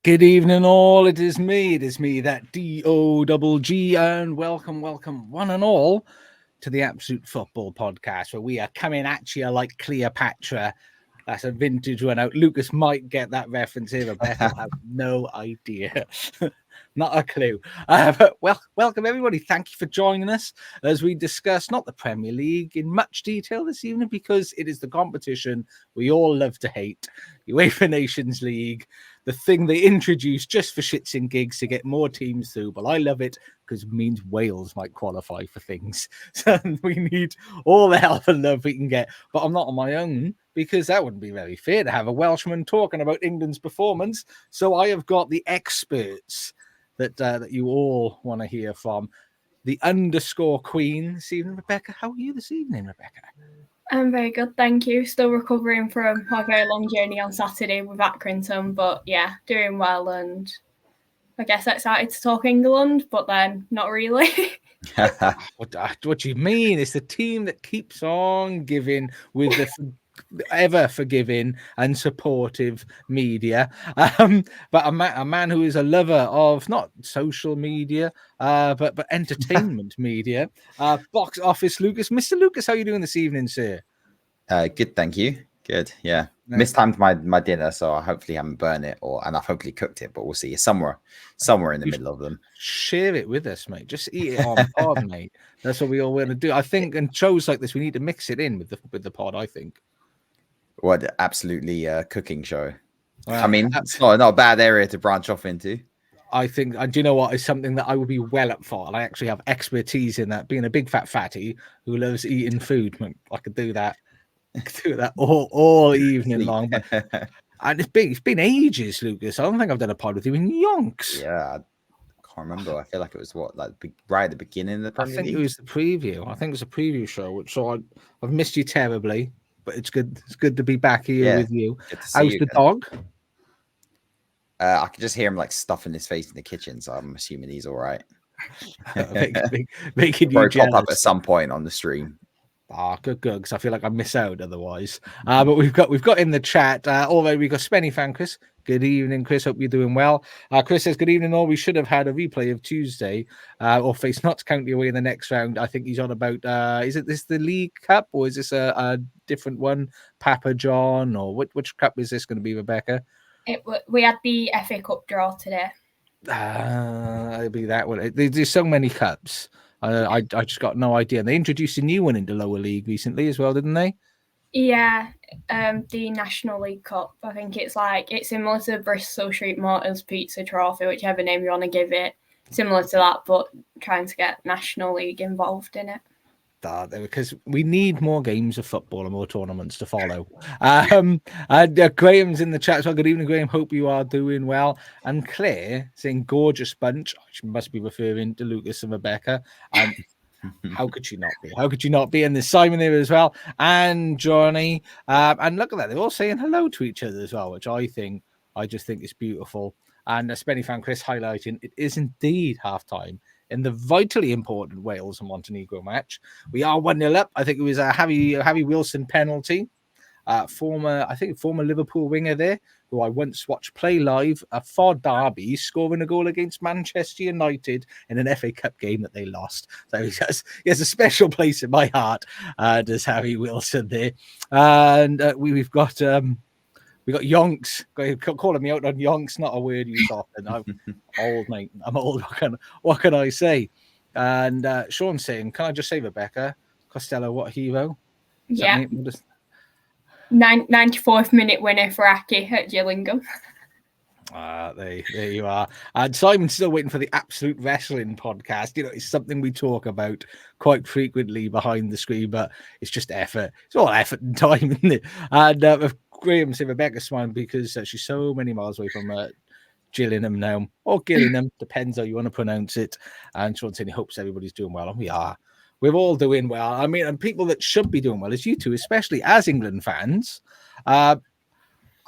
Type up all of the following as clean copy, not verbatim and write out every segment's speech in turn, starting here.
Good evening, all. It is me, that D-O-double-G, and welcome, one and all, to the Absolute Football Podcast, where we are coming at you like Cleopatra. That's a vintage one out. Lucas might get that reference here, but Beth will have no idea. Not a clue. But welcome, everybody. Thank you for joining us as we discuss not the Premier League in much detail this evening, because it is the competition we all love to hate, UEFA Nations League, the thing they introduced just for shits and gigs to get more teams through. But I love it because it means Wales might qualify for things. So we need all the help and love we can get. But I'm not on my own, because that wouldn't be very fair to have a Welshman talking about England's performance. So I have got the experts that you all want to hear from. The underscore queen this evening, Rebecca. How are you this evening, Rebecca? I'm very good, thank you. Still recovering from a very long journey on Saturday with Accrington, but yeah, doing well, and I guess excited to talk England, but then not really. What do you mean? It's the team that keeps on giving with the ever forgiving and supportive media, but a man who is a lover of not social media, but entertainment media. Box office Lucas. Mr. Lucas, how are you doing this evening, sir? Good, thank you. Good, yeah. Mistimed my dinner, so I hopefully haven't burnt it, and I've hopefully cooked it, but we'll see. It's somewhere in the middle of them. Share it with us, mate. Just eat it on pod, mate. That's what we all want to do. I think, and shows like this, we need to mix it in with the pod, I think. What absolutely cooking show. I mean, that's not a bad area to branch off into. I think, and do you know what, is something that I would be well up for, and I actually have expertise in that. Being a big fat fatty who loves eating food, I could do that. all evening long. And it's been ages, Lucas. I don't think I've done a pod with you in yonks. Yeah, I can't remember. I feel like it was right at the beginning of the Premier League? It was the preview. I think it was a preview show. So I've missed you terribly. But it's good. It's good to be back here with you. How's the dog? I can just hear him like stuffing his face in the kitchen, so I'm assuming he's all right. Making you jealous. Pop up at some point on the stream. Good, because I feel like I miss out otherwise. But we've got in the chat. Although we've got Spenny fan Chris. Good evening, Chris. Hope you're doing well. Chris says, good evening, all. We should have had a replay of Tuesday or face Notts County away in the next round. I think he's on about, is it this the League Cup, or is this a different one? Papa John, or which cup is this going to be, Rebecca? We had the FA Cup draw today. It'll be that one. There's so many cups. I just got no idea. And they introduced a new one into lower league recently as well, didn't they? Yeah, the National League Cup. I think it's similar to the Bristol Street Motors Pizza Trophy, whichever name you want to give it. Similar to that, but trying to get National League involved in it. Because we need more games of football and more tournaments to follow. Graham's in the chat. So good evening, Graham. Hope you are doing well. And Claire saying gorgeous bunch. She must be referring to Lucas and Rebecca. How could she not be? How could you not be? And there's Simon there as well, and Johnny. And look at that, they're all saying hello to each other as well, which I just think is beautiful. And Spenny fan Chris highlighting it is indeed halftime in the vitally important Wales and Montenegro match. We are 1-0 up. I think it was a Harry Wilson penalty. Former Liverpool winger there, who I once watched play live for Derby, scoring a goal against Manchester United in an FA Cup game that they lost. So he has a special place in my heart, does Harry Wilson there. And we've got yonks. Calling me out on yonks, not a word used often. I'm old, mate. I'm old. What can I say? And Sean's saying, can I just say, Rebecca Costello, what a hero? Yeah. 94th minute winner for Aki at Gillingham. There you are. And Simon's still waiting for the Absolute Wrestling podcast. You know, it's something we talk about quite frequently behind the screen, but it's just effort. It's all effort and time, isn't it? And Graham said Rebecca's smiling because she's so many miles away from Gillingham now, or Gillingham, depends how you want to pronounce it. And Sean saying he hopes everybody's doing well, and we are. We're all doing well. I mean, and people that should be doing well is you two, especially as England fans.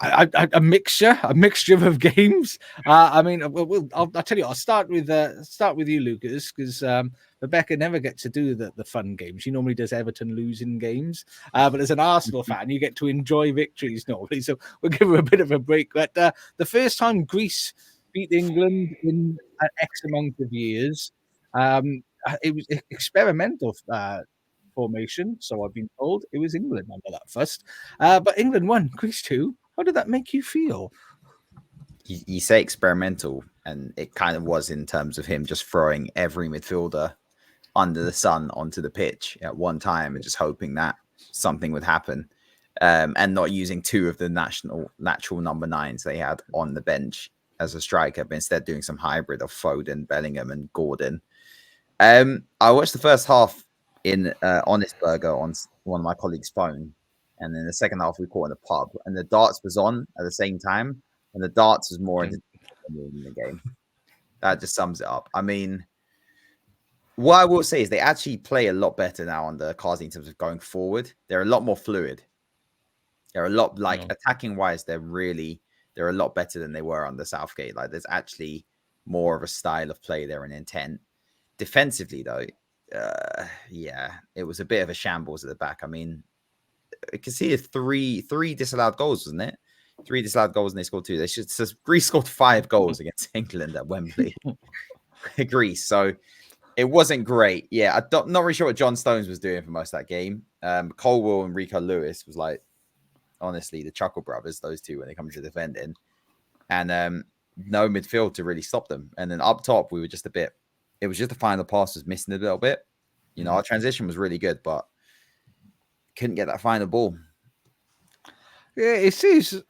a mixture of games. I mean, I'll tell you, I'll start with you, Lucas, because Rebecca never gets to do the fun games. She normally does Everton losing games, but as an Arsenal fan, you get to enjoy victories normally. So we'll give her a bit of a break. But the first time Greece beat England in an X amount of years, it was experimental formation, so I've been told. It was England under that first, but England won, Greece 2. How did that make you feel? You say experimental, and it kind of was in terms of him just throwing every midfielder under the sun onto the pitch at one time and just hoping that something would happen, and not using two of the natural number 9s they had on the bench as a striker, but instead doing some hybrid of Foden, Bellingham, and Gordon. I watched the first half in Honest Burger on one of my colleagues' phone. And then the second half we caught in the pub, and the darts was on at the same time, and the darts was more in the game. That just sums it up. I mean, what I will say is they actually play a lot better now on the Cards in terms of going forward. They're a lot more fluid. They're a lot attacking wise. They're a lot better than they were on the Southgate. Like there's actually more of a style of play there and intent. Defensively though, it was a bit of a shambles at the back. I mean, I can see three disallowed goals, wasn't it? 3 disallowed goals, and they scored 2. Greece scored 5 goals against England at Wembley. Greece, so it wasn't great. Yeah, I'm not really sure what John Stones was doing for most of that game. Colwell and Rico Lewis was like, honestly, the Chuckle Brothers, those two, when they come to defending, and no midfield to really stop them. And then up top, we were just a bit. It was just the final pass was missing a little bit. You know, our transition was really good, but couldn't get that final ball. Yeah, it is.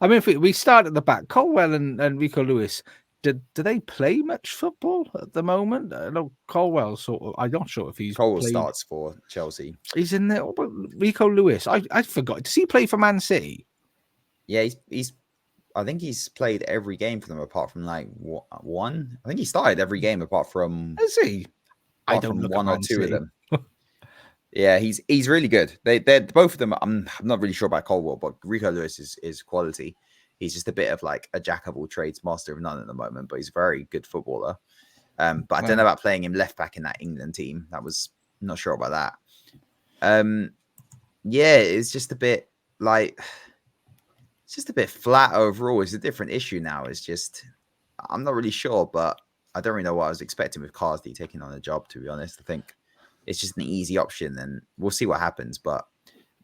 I mean, if we start at the back, Colwell and Rico Lewis, do they play much football at the moment? I know Colwell sort of. I'm not sure if he's Colwell starts for Chelsea. He's in there. What about Rico Lewis? I forgot. Does he play for Man City? Yeah, he's. I think he's played every game for them apart from like one. I think he started every game apart from. Is he? I don't know, one or two of them. Yeah, he's really good. They're both of them. I'm not really sure about Colwell, but Rico Lewis is quality. He's just a bit of like a jack of all trades, master of none at the moment, but he's a very good footballer. But I don't know about playing him left back in that England team. I'm not sure about that. Yeah, it's just a bit like it's just a bit flat overall. It's a different issue now. It's just I'm not really sure, but I don't really know what I was expecting with Carsey taking on the job, to be honest. I think it's just an easy option, and we'll see what happens. But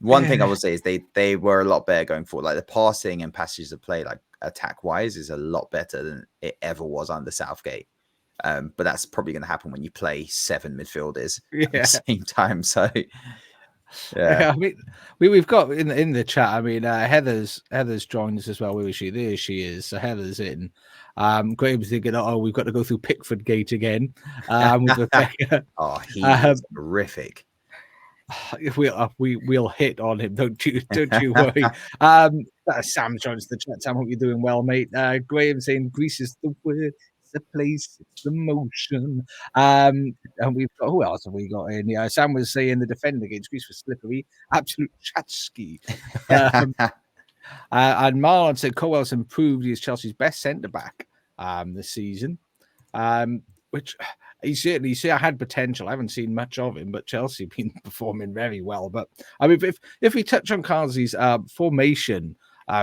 one thing I will say is they were a lot better going forward. Like the passing and passages of play, like attack wise, is a lot better than it ever was under Southgate. But that's probably going to happen when you play 7 midfielders at the same time. So yeah, I mean, we've got in the chat. I mean, Heather's joined us as well. Where is she? There she is. So Heather's in. Graham's thinking, we've got to go through Pickford Gate again. With Rebecca. He is horrific. We'll hit on him. Don't you worry. Sam joins the chat. Sam, hope you're doing well, mate. Graham saying Greece is the word, it's the place, it's the motion. And we've got, who else have we got in? Yeah, Sam was saying the defender against Greece was slippery, absolute Chatsky. And Marlon said Colwell's improved. He's Chelsea's best centre back this season, which he certainly had potential. I haven't seen much of him, but Chelsea have been performing very well. But I mean, if we touch on Carsey's formation,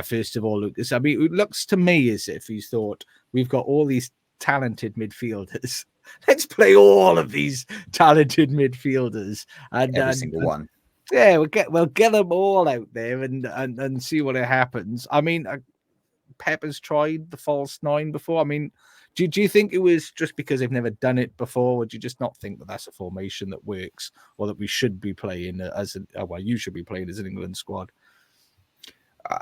first of all, Lucas, I mean, it looks to me as if he's thought we've got all these talented midfielders. Let's play all of these talented midfielders and every single one. Yeah, we'll get them all out there and see what happens. I mean, Pep has tried the false 9 before. I mean, do you think it was just because they've never done it before, or do you just not think that that's a formation that works, or that we should be playing you should be playing as an England squad?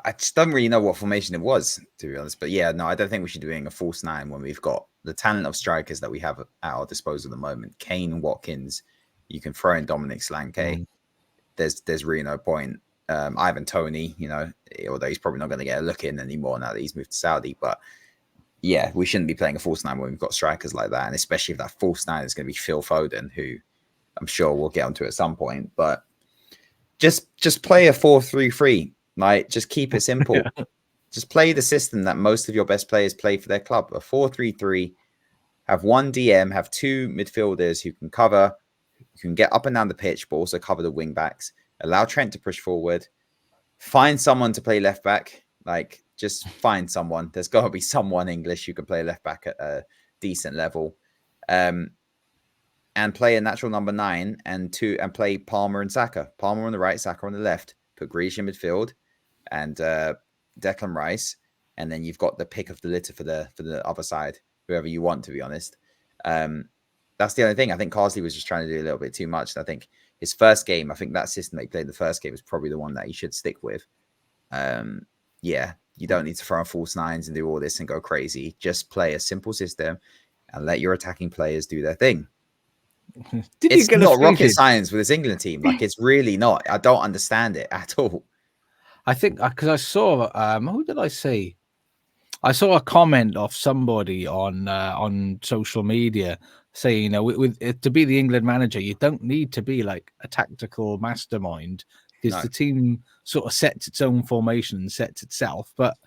I just don't really know what formation it was, to be honest. But yeah, no, I don't think we should be doing a false 9 when we've got the talent of strikers that we have at our disposal at the moment. Kane, Watkins, you can throw in Dominic Solanke. There's really no point. Ivan Toney, although he's probably not going to get a look in anymore now that he's moved to Saudi. But yeah, we shouldn't be playing a false 9 when we've got strikers like that. And especially if that false 9 is going to be Phil Foden, who I'm sure we'll get onto at some point. But just play a 4-3-3. Like, just keep it simple. Just play the system that most of your best players play for their club. A 4-3-3, have one DM, have two midfielders who can cover, who can get up and down the pitch, but also cover the wing backs. Allow Trent to push forward. Find someone to play left back. Like, just find someone. There's got to be someone English who can play left back at a decent level. And play a natural number 9 and play Palmer and Saka. Palmer on the right, Saka on the left. Put Grealish in midfield and Declan Rice. And then you've got the pick of the litter for the other side, whoever you want, to be honest. That's the only thing. I think Carsley was just trying to do a little bit too much. I think his first game, I think that system that he played in the first game was probably the one that he should stick with. Yeah, you don't need to throw on false nines and do all this and go crazy. Just play a simple system and let your attacking players do their thing. It's not rocket science with this England team. Like, it's really not. I don't understand it at all. I think because I saw, who did I see? I saw a comment of somebody on social media saying, you know, with to be the England manager, you don't need to be like a tactical mastermind because the team sort of sets its own formation and sets itself. But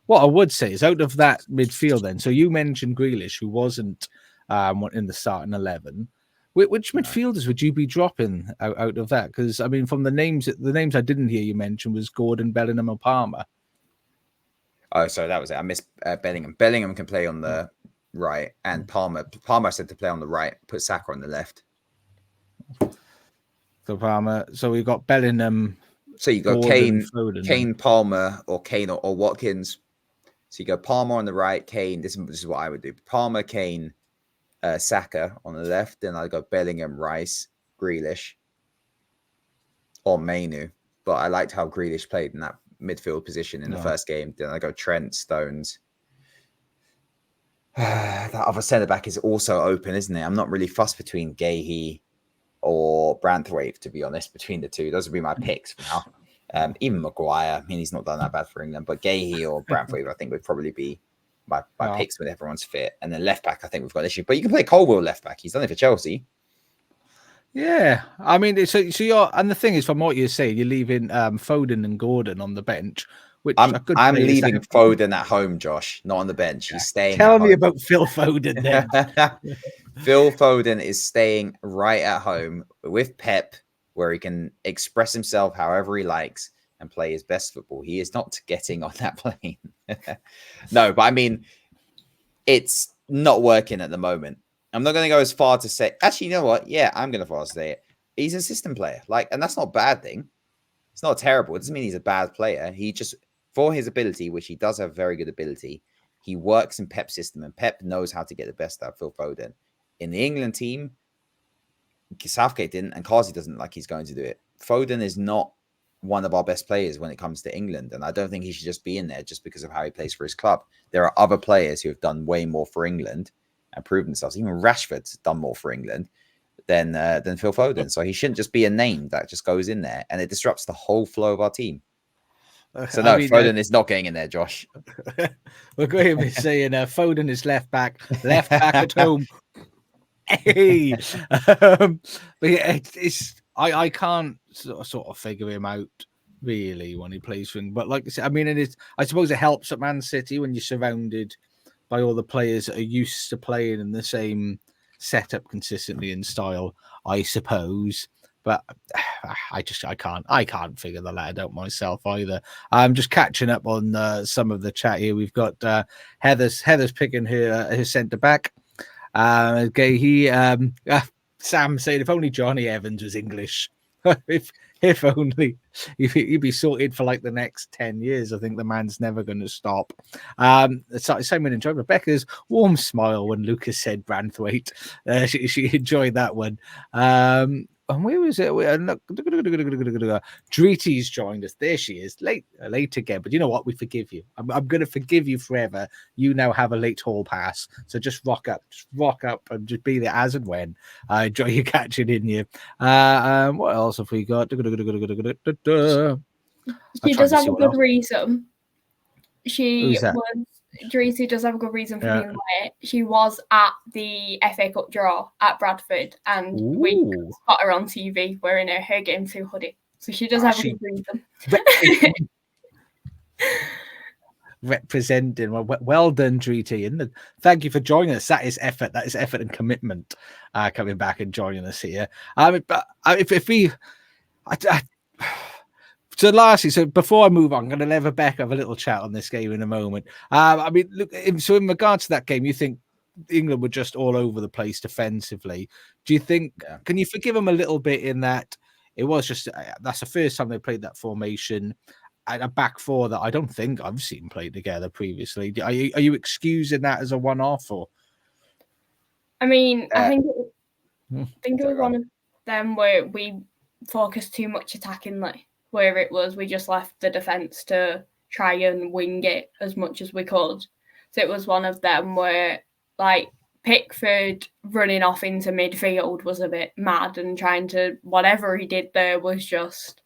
what I would say is, out of that midfield, then, so you mentioned Grealish, who wasn't in the starting 11. Which midfielders would you be dropping out of that? Because I mean, from the names I didn't hear you mention was Gordon, Bellingham, and Palmer. Oh, sorry, that was it. I missed Bellingham. Bellingham can play on the right, and Palmer I said to play on the right. Put Saka on the left. So Palmer. So we've got Bellingham. So you got Kane, Palmer, or Kane or Watkins. So you go Palmer on the right, Kane. This is what I would do: Palmer, Kane, Saka on the left. Then I go Bellingham, Rice, Grealish, or Mainu. But I liked how Grealish played in that midfield position in the first game. Then I go Trent, Stones. That other centre back is also open, isn't it? I'm not really fussed between Gahey or Branthwaite, to be honest. Between the two, those would be my picks for now. Even Maguire, I mean, he's not done that bad for England, but Gahey or Branthwaite, I think would probably be my picks when everyone's fit. And then left back, I think we've got an issue. But you can play Colwill left back. He's done it for Chelsea. Yeah, I mean, so you're, and the thing is, from what you're saying, you're leaving Foden and Gordon on the bench. Which I'm leaving Foden at home, Josh, not on the bench. He's staying. Tell me about Phil Foden then. Phil Foden is staying right at home with Pep, where he can express himself however he likes and play his best football. He is not getting on that plane. No, but I mean, it's not working at the moment. I'm not going to go as far to say, actually, you know what? Yeah, I'm going to far say it. He's a system player. And that's not a bad thing. It's not terrible. It doesn't mean he's a bad player. He just, for his ability, which he does have very good ability, he works in Pep's system, and Pep knows how to get the best out of Phil Foden. In the England team, Southgate didn't, and Carsley doesn't like he's going to do it. Foden is not one of our best players when it comes to England, and I don't think he should just be in there just because of how he plays for his club. There are other players who have done way more for England and proven themselves. Even Rashford's done more for England than Phil Foden. So he shouldn't just be a name that just goes in there, and it disrupts the whole flow of our team. So no, Foden is not getting in there, Josh. We're going to be saying Foden is left back at home. Hey, but yeah, I can't sort of figure him out really when he plays for him. But like I said, I mean, I suppose it helps at Man City when you're surrounded by all the players that are used to playing in the same setup consistently in style, I suppose. But I can't figure the latter out myself either. I'm just catching up on some of the chat here. We've got Heather's picking her centre back. Sam saying if only Johnny Evans was English. If only he'd be sorted for like the next 10 years. I think the man's never going to stop. Simon enjoyed Rebecca's warm smile when Lucas said Branthwaite. She enjoyed that one. And where was it? Driti's joined us. There she is. Late again. But you know what? We forgive you. I'm going to forgive you forever. You now have a late hall pass. So just rock up and just be there as and when. Enjoy you catching in you. What else have we got? She does have a good reason. Driti does have a good reason for being late. She was at the FA Cup draw at Bradford, and we spot her on TV wearing her Game 2 hoodie. So she does have a good reason. representing. Well done, GT, and thank you for joining us. That is effort. That is effort and commitment. Coming back and joining us here. But if we, so lastly, so before I move on, I'm going to let Rebecca have a little chat on this game in a moment. I mean, look, so in regards to that game, you think England were just all over the place defensively. Do you think, can you forgive them a little bit in that it was just, that's the first time they played that formation and a back four that I don't think I've seen played together previously. Are you excusing that as a one-off or? I mean, I think it was one of them where we focused too much attackingly, where it was we just left the defence to try and wing it as much as we could. So it was one of them where, like, Pickford running off into midfield was a bit mad, and trying to, whatever he did there was just,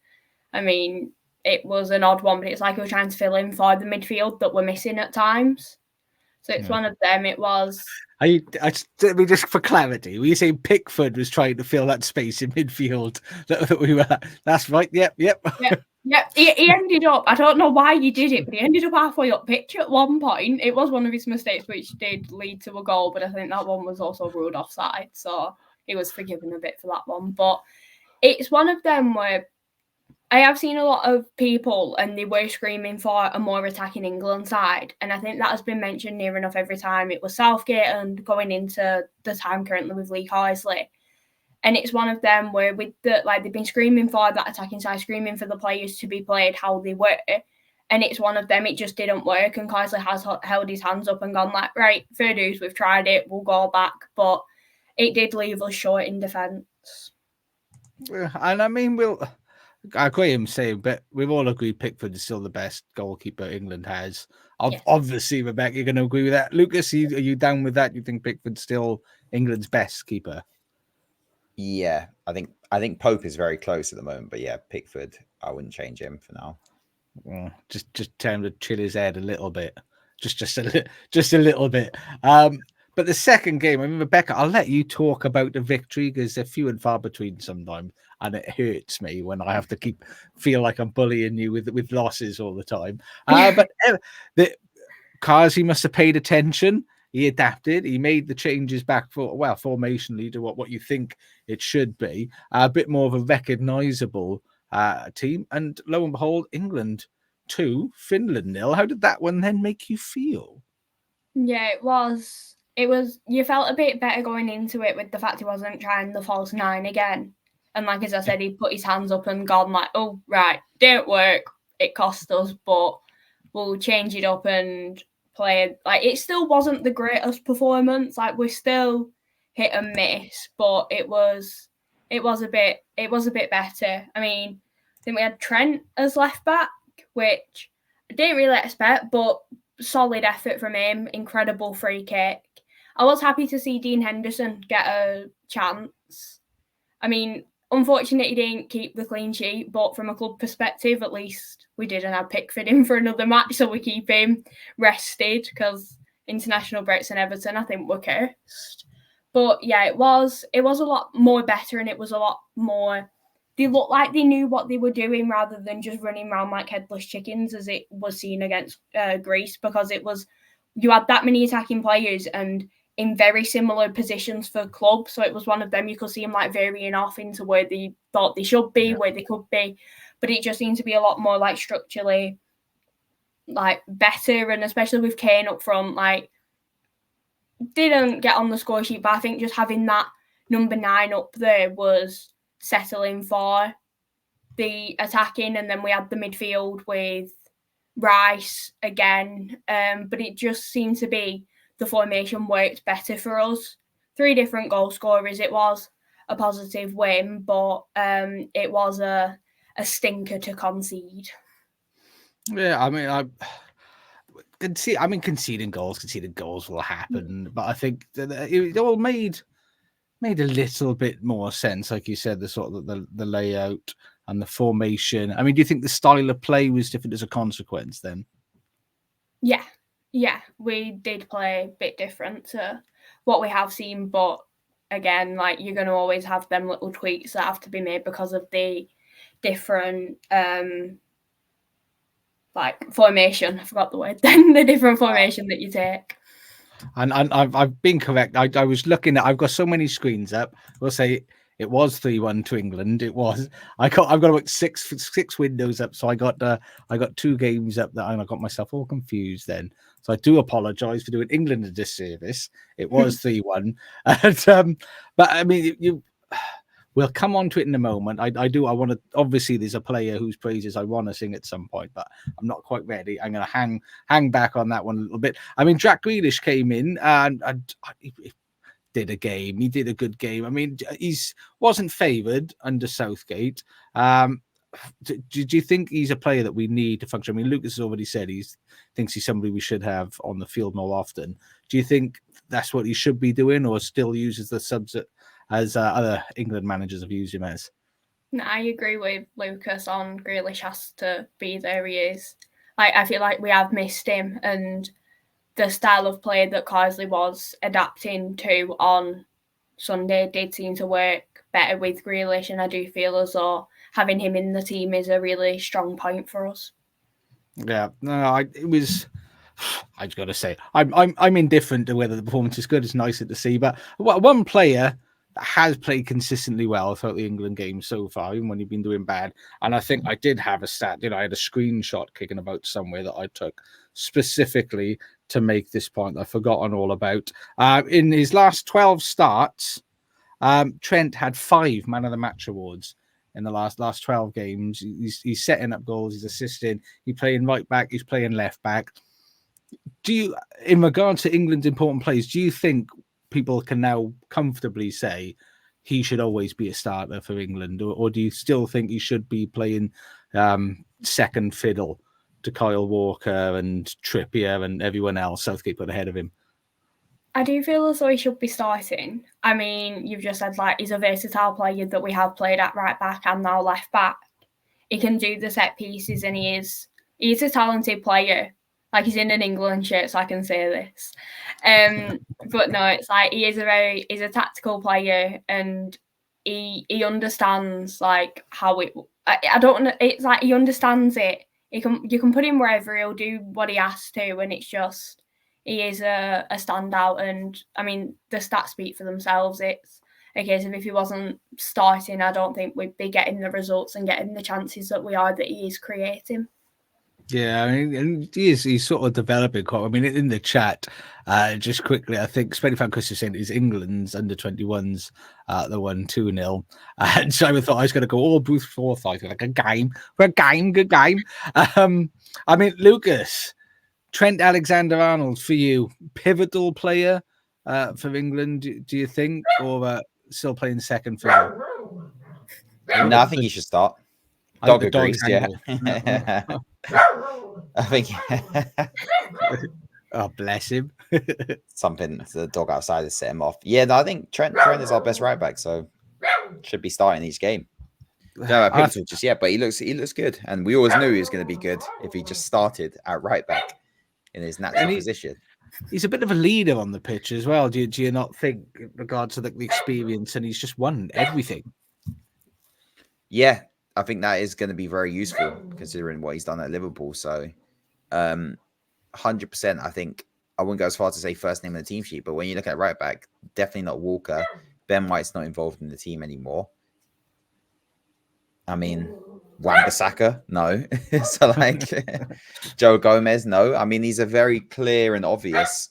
I mean, it was an odd one, but it's like he was trying to fill in for the midfield that we're missing at times. So it's one of them. It was. Just for clarity, were you saying Pickford was trying to fill that space in midfield that we were? That's right. Yep. He ended up. I don't know why he did it, but he ended up halfway up pitch at one point. It was one of his mistakes, which did lead to a goal, but I think that one was also ruled offside, so he was forgiven a bit for that one. But it's one of them where I have seen a lot of people and they were screaming for a more attacking England side. And I think that has been mentioned near enough every time. It was Southgate and going into the time currently with Lee Carsley. And it's one of them where with they've been screaming for that attacking side, screaming for the players to be played how they were. And it's one of them, it just didn't work. And Carsley has held his hands up and gone like, right, fair dues, we've tried it, we'll go back. But it did leave us short in defence. And I mean, I agree him saying, but we've all agreed Pickford is still the best goalkeeper England has. Yes. Obviously, Rebecca, you're going to agree with that. Lucas, are you down with that? You think Pickford's still England's best keeper? Yeah, I think Pope is very close at the moment, but yeah, Pickford, I wouldn't change him for now. Just tell him to chill his head a little bit, just a little bit. But the second game, I mean, Rebecca, I'll let you talk about the victory because they're few and far between sometimes, and it hurts me when I have to feel like I'm bullying you with losses all the time. But he must have paid attention. He adapted. He made the changes back formationally to what you think it should be. A bit more of a recognisable team. And lo and behold, England 2, Finland 0. How did that one then make you feel? Yeah, it was. You felt a bit better going into it with the fact he wasn't trying the false 9 again. And like as I said, he put his hands up and gone like, oh, right, didn't work. It cost us, but we'll change it up and play. Like, it still wasn't the greatest performance. Like, we're still hit and miss, but it was a bit better. I mean, I think we had Trent as left back, which I didn't really expect, but solid effort from him. Incredible free kick. I was happy to see Dean Henderson get a chance. I mean, unfortunately, he didn't keep the clean sheet, but from a club perspective, at least we didn't have Pickford in for another match, so we keep him rested because international breaks and Everton, I think, were cursed. But yeah, it was a lot more better, and it was a lot more. They looked like they knew what they were doing rather than just running around like headless chickens, as it was seen against Greece, because you had that many attacking players and in very similar positions for clubs. So it was one of them, you could see them like varying off into where they thought they should be, where they could be. But it just seemed to be a lot more like structurally like better, and especially with Kane up front, like didn't get on the score sheet, but I think just having that number 9 up there was settling for the attacking. And then we had the midfield with Rice again. But it just seemed to be the formation worked better for us. 3 different goal scorers. It was a positive win, but it was a stinker to concede. Yeah, I mean, conceding goals will happen, but I think that it all made a little bit more sense, like you said, the sort of the layout and the formation. I mean, do you think the style of play was different as a consequence then? Yeah, we did play a bit different to what we have seen, but again, like you're going to always have them little tweaks that have to be made because of the different like formation. I forgot the word. Then the different formation that you take. And I've been correct. I was looking at. I've got so many screens up. We'll say it was 3-1 to England. It was. I've got about six windows up. So I got 2 games up that I got myself all confused then. So I do apologise for doing England a disservice. It was 3-1. But I mean, we'll come on to it in a moment. I want to. Obviously, there's a player whose praises I want to sing at some point, but I'm not quite ready. I'm going to hang back on that one a little bit. I mean, Jack Grealish came in and he did a game. He did a good game. I mean, wasn't favoured under Southgate. Do you think he's a player that we need to function? I mean, Lucas has already said he thinks he's somebody we should have on the field more often. Do you think that's what he should be doing, or still uses the subs as other England managers have used him as? No, I agree with Lucas on Grealish has to be there. He is. I feel like we have missed him, and the style of play that Carsley was adapting to on Sunday did seem to work better with Grealish, and I do feel as though having him in the team is a really strong point for us. Yeah, no, it was. I've got to say, I'm indifferent to whether the performance is good. It's nicer to see, but one player that has played consistently well throughout the England game so far, even when he's been doing bad. And I think I did have a stat. I had a screenshot kicking about somewhere that I took specifically to make this point I've forgotten all about. In his last 12 starts, Trent had 5 Man of the Match awards in the last 12 games. He's setting up goals, he's assisting, he's playing right back, he's playing left back. Do you, in regard to England's important plays, do you think people can now comfortably say he should always be a starter for England, or do you still think he should be playing second fiddle to Kyle Walker and Trippier and everyone else Southgate put ahead of him? I do feel as though he should be starting. I mean, you've just said like he's a versatile player that we have played at right back and now left back. He can do the set pieces, and he's a talented player. Like, he's in an England shirt, so I can say this. But no, it's like he's a tactical player, and he understands like how it. I don't. It's like he understands it. You can put him wherever, he'll do what he has to, and it's just he is a standout. And I mean, the stats speak for themselves. It's a case of if he wasn't starting, I don't think we'd be getting the results and getting the chances that he is creating. Yeah, I mean, and he's sort of developing quite. I mean, in the chat, just quickly, I think Spenny Fan Chris is saying is England's under 21s the won 2-0, and so I thought I was going to go all Bruce Forsyth like a game, good game. I mean, Lucas, Trent Alexander-Arnold for you, pivotal player for England, do you think, or still playing second fiddle? No, I think he should start. Dog agrees, yeah. I think. Oh, bless him. Something the dog outside has set him off. Yeah, no, I think Trent is our best right back, so should be starting each game. No, pivotal just yet, but he looks good, and we always knew he was going to be good if he just started at right back in his natural position. He's a bit of a leader on the pitch as well. Do you not think, in regards to the experience, and he's just won everything? Yeah, I think that is going to be very useful considering what he's done at Liverpool. So, 100%, I think I wouldn't go as far to say first name on the team sheet, but when you look at right back, definitely not Walker. Ben White's not involved in the team anymore. I mean, Wan-Bissaka, no. So, like, Joe Gomez, no. I mean, he's a very clear and obvious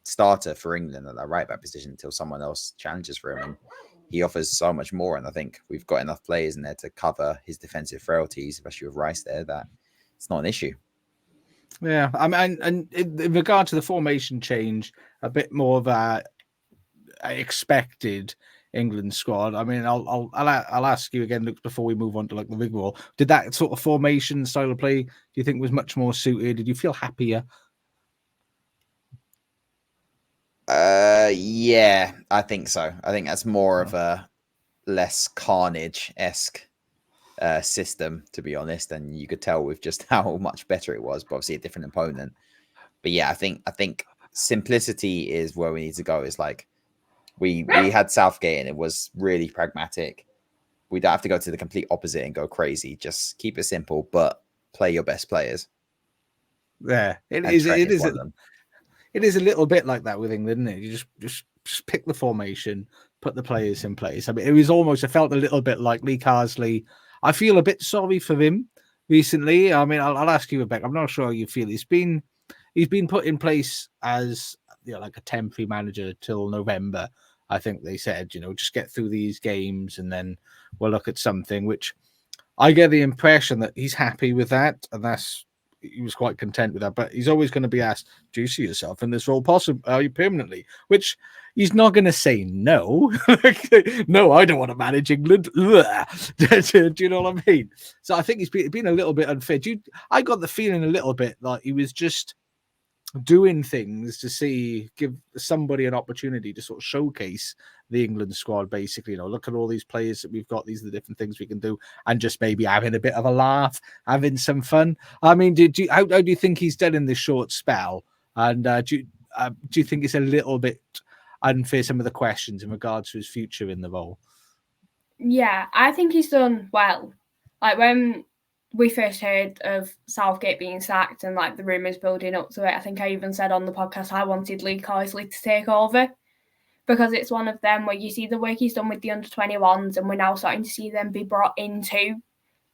starter for England at that right back position until someone else challenges for him. And he offers so much more, and I think we've got enough players in there to cover his defensive frailties, especially with Rice there, that it's not an issue. Yeah, I mean, and in regard to the formation change, a bit more of a expected England squad. I mean, I'll ask you again, Luke, before we move on to like the rigmarole. Did that sort of formation style of play, do you think, was much more suited? Did you feel happier? Yeah, I think so. I think that's more of a less Carnage-esque system, to be honest, and you could tell with just how much better it was, but obviously a different opponent. But yeah, I think simplicity is where we need to go. It's like we had Southgate and it was really pragmatic. We don't have to go to the complete opposite and go crazy. Just keep it simple, but play your best players. Yeah, And Trent is one of them. It is a little bit like that with England, isn't it? You just pick the formation, put the players in place. I mean, it felt a little bit like Lee Carsley. I feel a bit sorry for him recently. I mean, I'll ask you, Rebecca. I'm not sure how you feel. He's been put in place as like a temporary manager till November. I think they said, just get through these games and then we'll look at something. Which I get the impression that he's happy with that, and he was quite content with that. But he's always going to be asked, "Do you see yourself in this role are you permanently?" Which he's not going to say no. No, I don't want to manage England. Do you know what I mean? So I think he's been a little bit unfair. I got the feeling a little bit like he was just doing things to give somebody an opportunity to sort of showcase the England squad, basically. Look at all these players that we've got, these are the different things we can do, and just maybe having a bit of a laugh, having some fun. I mean, how do you think he's done in this short spell? And do you think it's a little bit unfair, some of the questions in regards to his future in the role? Yeah, I think he's done well. Like when we first heard of Southgate being sacked and like the rumours building up to it, I think I even said on the podcast I wanted Lee Carsley to take over, because it's one of them where you see the work he's done with the under-21s and we're now starting to see them be brought into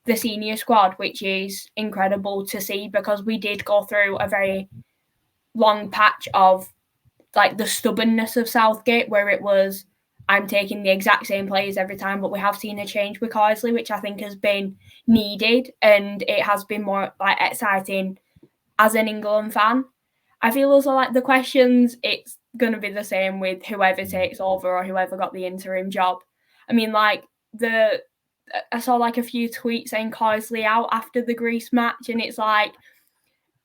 the senior squad, which is incredible to see, because we did go through a very long patch of like the stubbornness of Southgate, where it was, I'm taking the exact same players every time, but we have seen a change with Carsley, which I think has been needed, and it has been more like exciting as an England fan. I feel also like the questions, it's going to be the same with whoever takes over or whoever got the interim job. I mean, like I saw like a few tweets saying Carsley out after the Greece match, and it's like,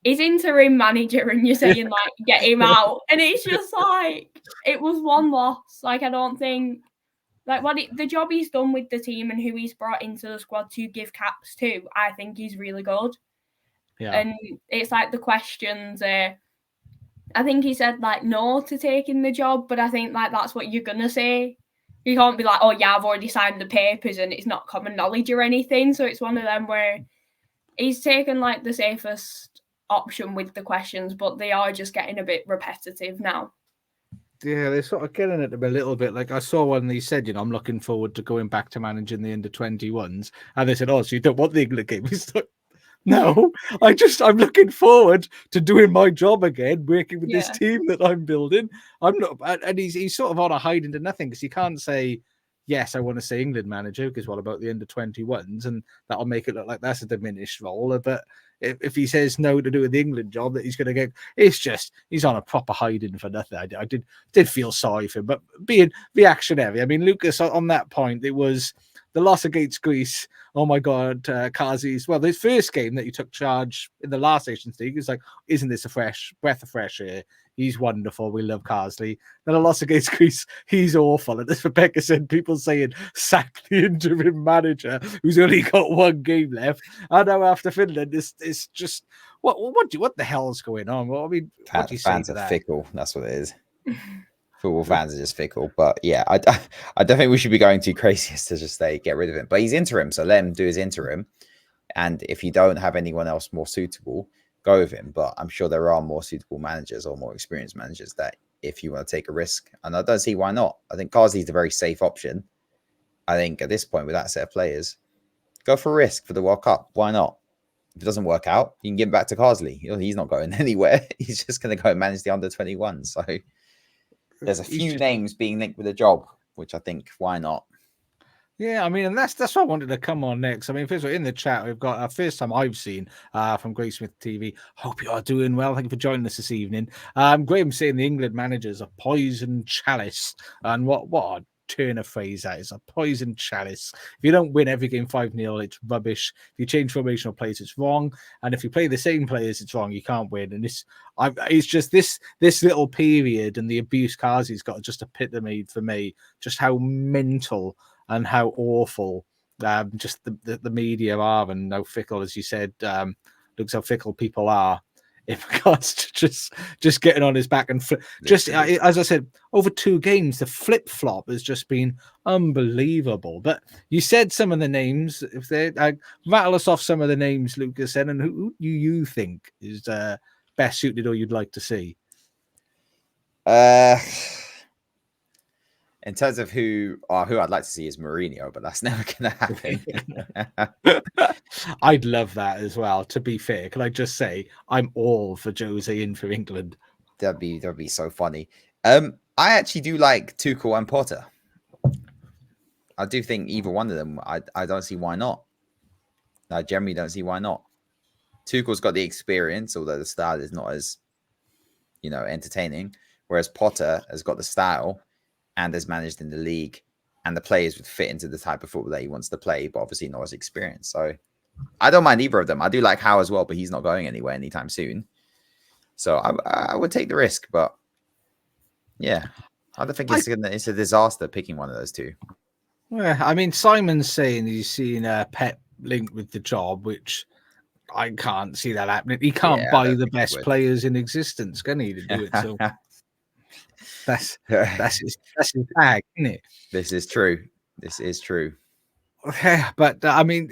he's interim manager and you're saying like get him out, and it's just like, it was one loss. Like, I don't think like the job he's done with the team and who he's brought into the squad to give caps to, I think he's really good. Yeah. And it's like the questions, I think he said like no to taking the job, but I think like that's what you're gonna say. You can't be like, oh yeah, I've already signed the papers and it's not common knowledge or anything. So it's one of them where he's taken like the safest option with the questions, but they are just getting a bit repetitive now. Yeah, they're sort of getting at them a little bit. Like I saw one, he said, I'm looking forward to going back to managing the under-21s. And they said, oh, so you don't want the England game? He's like, no, I'm looking forward to doing my job again, working with this team that I'm building. I'm not, and he's sort of on a hide into nothing, because he can't say, yes, I want to say England manager, because what about the under-21s? And that'll make it look like that's a diminished role. But if he says no to doing the England job, that he's going to get, it's just, he's on a proper hiding for nothing. I did feel sorry for him, but being reactionary. I mean, Lucas, on that point, it was the loss against Greece. Oh my God, Kazi's. Well, his first game that he took charge in the last Nations League, it's like, isn't this a fresh breath of fresh air? He's wonderful. We love Carsley. Then a loss against Greece, he's awful. And as Rebecca said, people saying sack the interim manager who's only got one game left. I know after Finland, it's just what the hell's going on? Well, I mean, what do you say fans to are that? Fickle. That's what it is. Football fans are just fickle. But yeah, I don't think we should be going too crazy as to just say get rid of him. But he's interim, so let him do his interim. And if you don't have anyone else more suitable, go with him. But I'm sure there are more suitable managers or more experienced managers that if you want to take a risk, and I don't see why not. I think Carsley's a very safe option. I think at this point with that set of players, go for a risk for the World Cup. Why not? If it doesn't work out, you can give it back to Carsley. He's not going anywhere. He's just going to go and manage the under-21. So there's a few names being linked with a job, which I think, why not? Yeah, I mean, and that's what I wanted to come on next. I mean, first of all, in the chat, we've got our first time I've seen from Grace Smith TV. Hope you are doing well. Thank you for joining us this evening. Graham saying the England managers are poison chalice. And what a turn of phrase that is, a poison chalice. If you don't win every game 5-0, it's rubbish. If you change formational plays, it's wrong. And if you play the same players, it's wrong. You can't win. And it's just this little period and the abuse Kazi's got just epitomed for me, just how mental and how awful just the media are, and how fickle, as you said, looks how fickle people are. in regards to just getting on his back and just as I said, over 2 games, the flip flop has just been unbelievable. But you said some of the names. If they rattle us off some of the names, Lucas said, and who do you think is best suited or you'd like to see? In terms of who I'd like to see is Mourinho, but that's never going to happen. I'd love that as well. To be fair, can I just say I'm all for Jose in for England? That'd be so funny. I actually do like Tuchel and Potter. I do think either one of them. I don't see why not. I generally don't see why not. Tuchel's got the experience, although the style is not as entertaining. Whereas Potter has got the style and has managed in the league, and the players would fit into the type of football that he wants to play, but obviously not as experienced. So I don't mind either of them. I do like Howe as well, but he's not going anywhere anytime soon. So I would take the risk, but yeah, I don't think it's a disaster picking one of those two. Well, I mean, Simon's saying he's seen Pep linked with the job, which I can't see that happening. He can't buy the best players in existence, can he, to do it? So that's his bag, isn't it? This is true. Yeah, but I mean,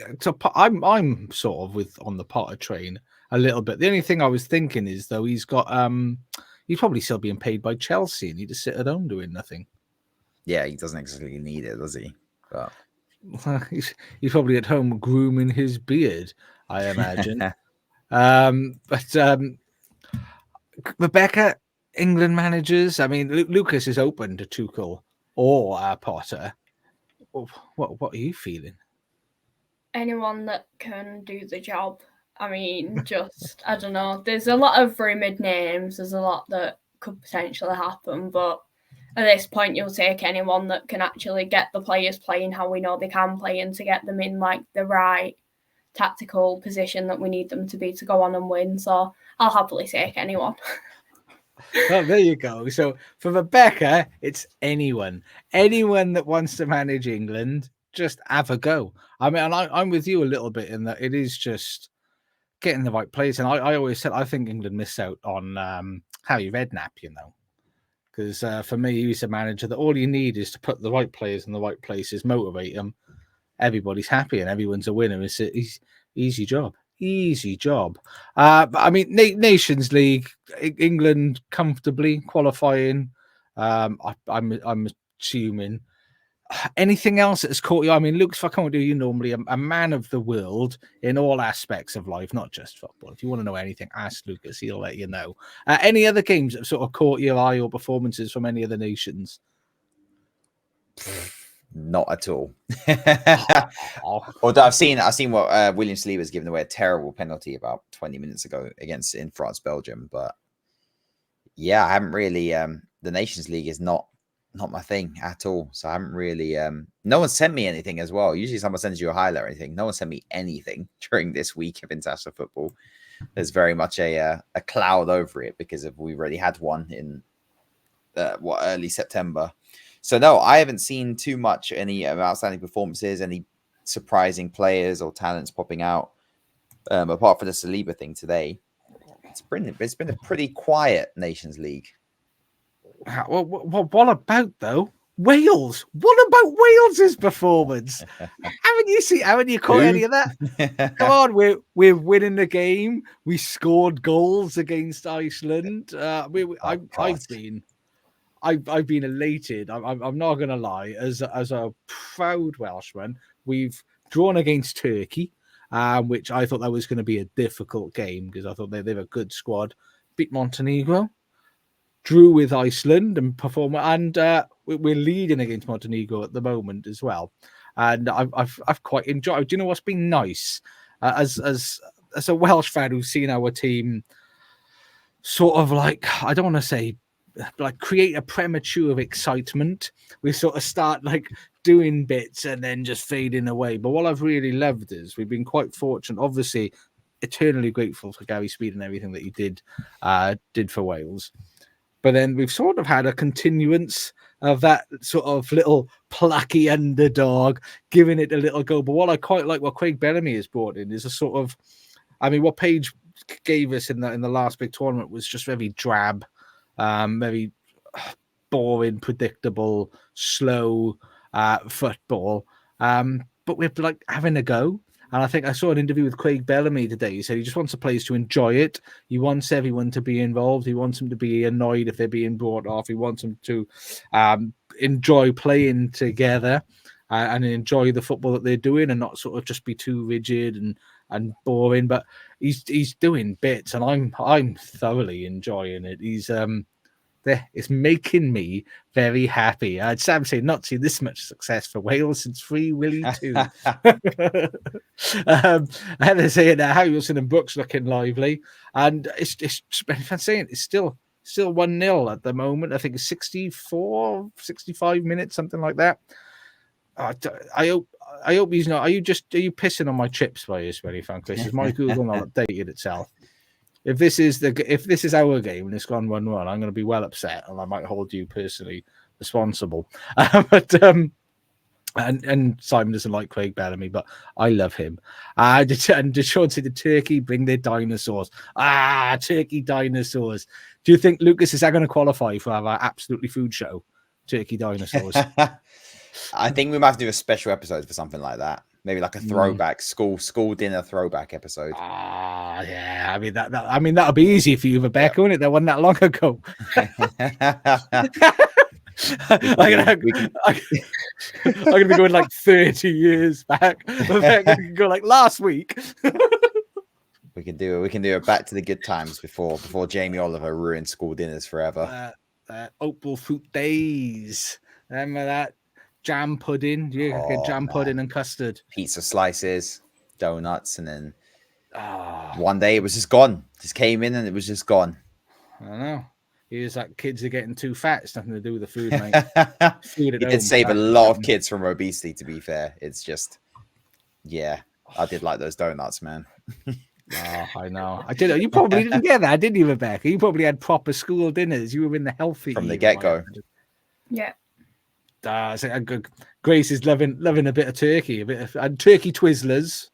I'm sort of on the Potter train a little bit. The only thing I was thinking is though he's got he's probably still being paid by Chelsea and he just sit at home doing nothing. Yeah, he doesn't exactly need it, does he? But he's probably at home grooming his beard, I imagine. But Rebecca, England managers. I mean, Lucas is open to Tuchel or Potter. What are you feeling? Anyone that can do the job. I mean, I don't know. There's a lot of rumoured names. There's a lot that could potentially happen, but at this point, you'll take anyone that can actually get the players playing how we know they can play and to get them in like the right tactical position that we need them to be to go on and win. So I'll happily take anyone. Well, there you go. So for Rebecca, it's anyone that wants to manage England, just have a go. I mean, and I'm with you a little bit in that it is just getting the right players. And I always said I think England missed out on Harry Redknapp, because for me, he's a manager that all you need is to put the right players in the right places, motivate them. Everybody's happy and everyone's a winner. It's an easy job. But I mean, Nations League, England comfortably qualifying. I'm assuming. Anything else that's caught you? I mean, Luke, if I can't do you normally a man of the world in all aspects of life, not just football. If you want to know anything, ask Lucas. He'll let you know. Any other games that sort of caught your eye or performances from any other nations? Not at all. Although I've seen what William Saliba's given away a terrible penalty about 20 minutes ago in France, Belgium. But yeah, I haven't really. The Nations League is not my thing at all. So I haven't really. No one sent me anything as well. Usually someone sends you a highlight or anything. No one sent me anything during this week of international football. There's very much a cloud over it because we already had one in early September. So no, I haven't seen too much any outstanding performances, any surprising players or talents popping out. Apart from the Saliba thing today, it's been a pretty quiet Nations League. Well, what about though Wales? What about Wales's performance? Haven't you caught any of that? Come on, we're winning the game. We scored goals against Iceland. I've been elated. I'm not going to lie. As a proud Welshman, we've drawn against Turkey, which I thought that was going to be a difficult game because I thought they have a good squad. Beat Montenegro, drew with Iceland, and we're leading against Montenegro at the moment as well. And I've quite enjoyed. Do you know what's been nice as a Welsh fan who's seen our team sort of like, I don't want to say, like create a premature excitement. We sort of start like doing bits and then just fading away. But what I've really loved is we've been quite fortunate, obviously eternally grateful for Gary Speed and everything that he did for Wales. But then we've sort of had a continuance of that sort of little plucky underdog, giving it a little go. But what I quite like, what Craig Bellamy has brought in is a sort of, I mean, what Paige gave us in the last big tournament was just very drab, very boring, predictable, slow football. But we're like having a go. And I think I saw an interview with Craig Bellamy today. He said he just wants the players to enjoy it. He wants everyone to be involved. He wants them to be annoyed if they're being brought off. He wants them to enjoy playing together and enjoy the football that they're doing and not sort of just be too rigid and boring. But he's doing bits, and I'm thoroughly enjoying it. It's making me very happy. Sam saying not seen this much success for Wales since Free Willy 2. Heather saying Harrison and Brooks looking lively, and it's saying it's still 1-0 at the moment. I think it's 65 minutes, something like that. I hope he's not. Are you pissing on my chips by this, Spenny fan, Chris? Is my Google not updated itself? If this is our game and it's gone 1-1, I'm going to be well upset, and I might hold you personally responsible. And Simon doesn't like Craig Bellamy, but I love him. And did Sean say the Turkey bring their dinosaurs? Turkey dinosaurs. Do you think, Lucas, is that going to qualify for our Absolutely Food show? Turkey dinosaurs. I think we might have to do a special episode for something like that. Maybe like a throwback school dinner throwback episode. Yeah. I mean that'll be easy for you, Rebecca, wouldn't it? That wasn't that long ago. I'm gonna be going like 30 years back. Rebecca can go like last week. We can do it back to the good times before Jamie Oliver ruined school dinners forever. Oatmeal fruit days. Remember that? Jam pudding, jam pudding and custard, pizza slices, donuts, and then one day it was just gone. Just came in and it was just gone. I know. He was like, kids are getting too fat. It's nothing to do with the food, mate. Food at home. Did save a lot of kids from obesity. To be fair, it's just, I did like those donuts, man. I know. I did. You probably didn't get that, didn't you, Rebecca? You probably had proper school dinners. You were in the healthy from the get-go. Yeah. Grace is loving a bit of turkey, and turkey Twizzlers,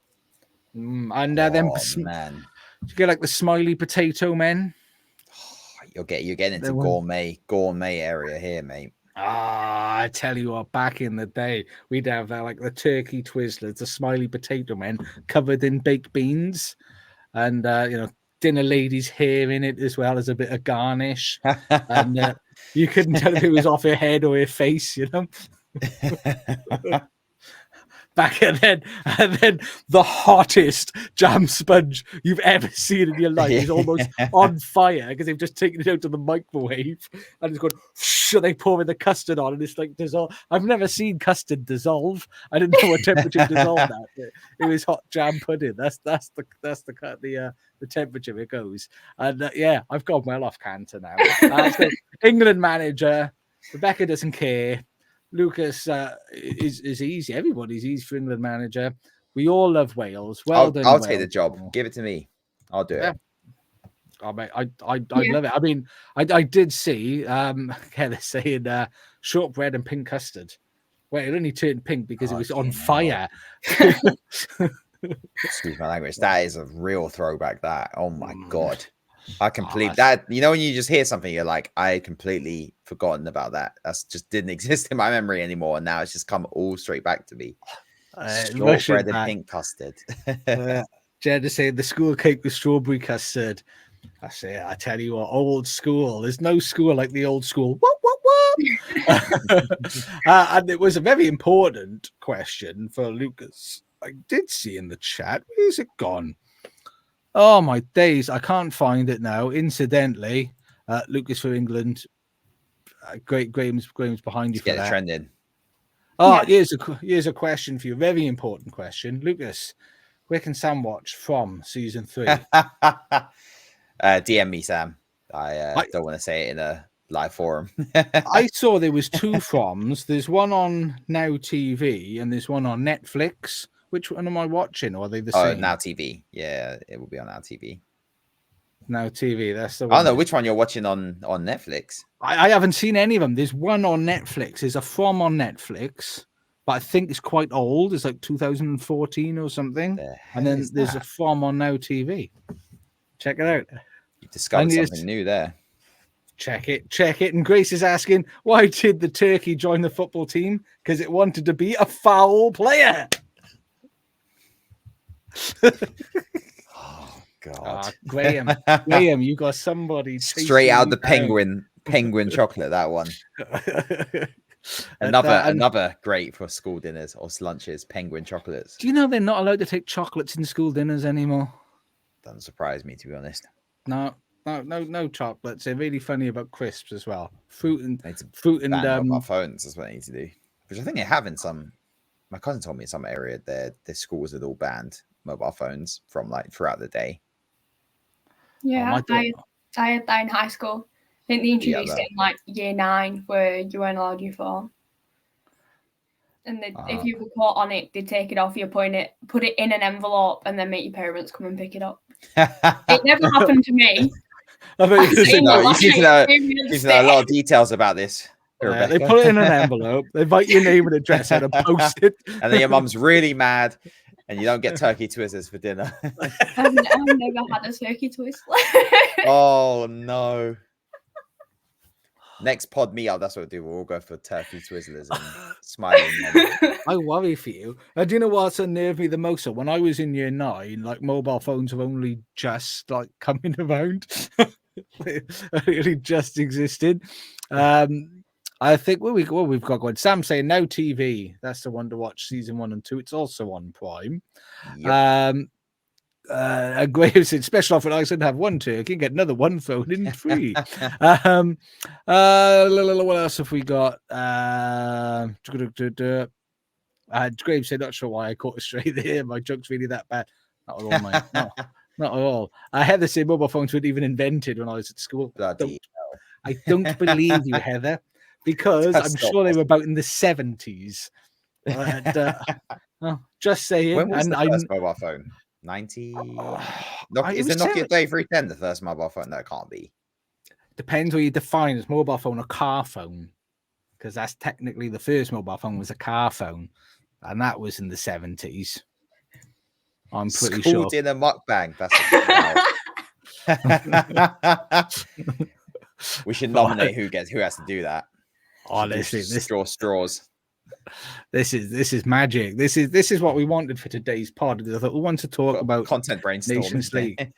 and then man, you get like the smiley potato men. You're getting into gourmet area here, mate. I tell you what, back in the day, we'd have like the turkey Twizzlers, the smiley potato men covered in baked beans, and dinner lady's hair in it as well as a bit of garnish, and you couldn't tell if it was off her head or her face, Back and then the hottest jam sponge you've ever seen in your life is almost on fire because they've just taken it out of the microwave and it's going. They pour in the custard on and it's like dissolve. I've never seen custard dissolve. I didn't know what temperature dissolved at. It was hot jam pudding. That's the temperature it goes. And I've gone well off canter now. So England manager Rebecca doesn't care. Lucas is easy. Everybody's easy for England manager. We all love Wales. I'll take the job. Give it to me. I'll do it. Oh, mate, I love it. I mean, I did see Heather saying shortbread and pink custard. Well, it only turned pink because it was on fire. Excuse my language. That is a real throwback. That. Oh my god. I completely that. When you just hear something, you're like, I had completely forgotten about that. That just didn't exist in my memory anymore, and now it's just come all straight back to me. Shortbread and pink custard. Jed is saying the school cake with strawberry custard. I say, I tell you what, old school. There's no school like the old school. What? And it was a very important question for Lucas. I did see in the chat. Where's it gone? Oh my days! I can't find it now. Incidentally, Lucas for England. Great, Graham's behind you for get that. It trending. Oh, here's a question for you. Very important question, Lucas. Where can Sam watch from season 3? DM me, Sam. I don't want to say it in a live forum. I saw there was 2 froms. There's one on Now TV and there's one on Netflix. Which one am I watching? Or are they the same? Now TV. Yeah, it will be on Now TV. Now TV. That's the one. I don't know which one you're watching on Netflix. I haven't seen any of them. There's one on Netflix. There's a from on Netflix, but I think it's quite old. It's like 2014 or something. And then there's a from on Now TV. Check it out. You discovered And something new there. Check it. And Grace is asking, why did the turkey join the football team? Because it wanted to be a foul player. Oh God, Graham, you got somebody straight out the down. penguin chocolate. That one. Another great for school dinners or lunches. Penguin chocolates. Do you know they're not allowed to take chocolates in school dinners anymore? Doesn't surprise me, to be honest. No chocolates. They're really funny about crisps as well. Fruit and mobile phones is what they need to do. Which I think they have in some. My cousin told me in some area their schools had all banned mobile phones from like throughout the day. Yeah, I had that in high school. I think they introduced it in like year 9 where you weren't allowed your phone. And if you were caught on it, they'd take it off you, put it in an envelope, and then make your parents come and pick it up. It never happened to me. You need to know a lot of details about this. They put it in an envelope, they write your name and address out and post it. And then your mum's really mad and you don't get turkey twizzlers for dinner. I've never had a turkey twizzler. Oh no. Next pod meetup, that's what we'll do. We'll all go for turkey twizzlers and smiling. I worry for you. Do you know what's unnerved me the most? So when I was in year 9, like mobile phones have only just like coming around. They really just existed. I think we've got going. Sam saying no TV. That's the one to watch season 1 and 2. It's also on Prime. Yep. Graham said special offer. I said have one turkey and get another one thrown in free. What else have we got? Graham said not sure why I caught it straight there. My joke's really that bad. Not at all, mate. No, not at all. Heather said mobile phones weren't even invented when I was at school. I don't believe you, Heather, because I'm sure they were about in the 70s. Just saying. When was the first mobile phone? 90? Is the Nokia 3310 the first mobile phone? No, it can't be. Depends what you define as mobile phone or car phone, because that's technically the first mobile phone was a car phone, and that was in the 70s. I'm pretty sure. In a mukbang. That's we should nominate who has to do that. Honestly, straws. This is magic. This is what we wanted for today's pod. I thought we want to talk about content brainstorm. Nations League.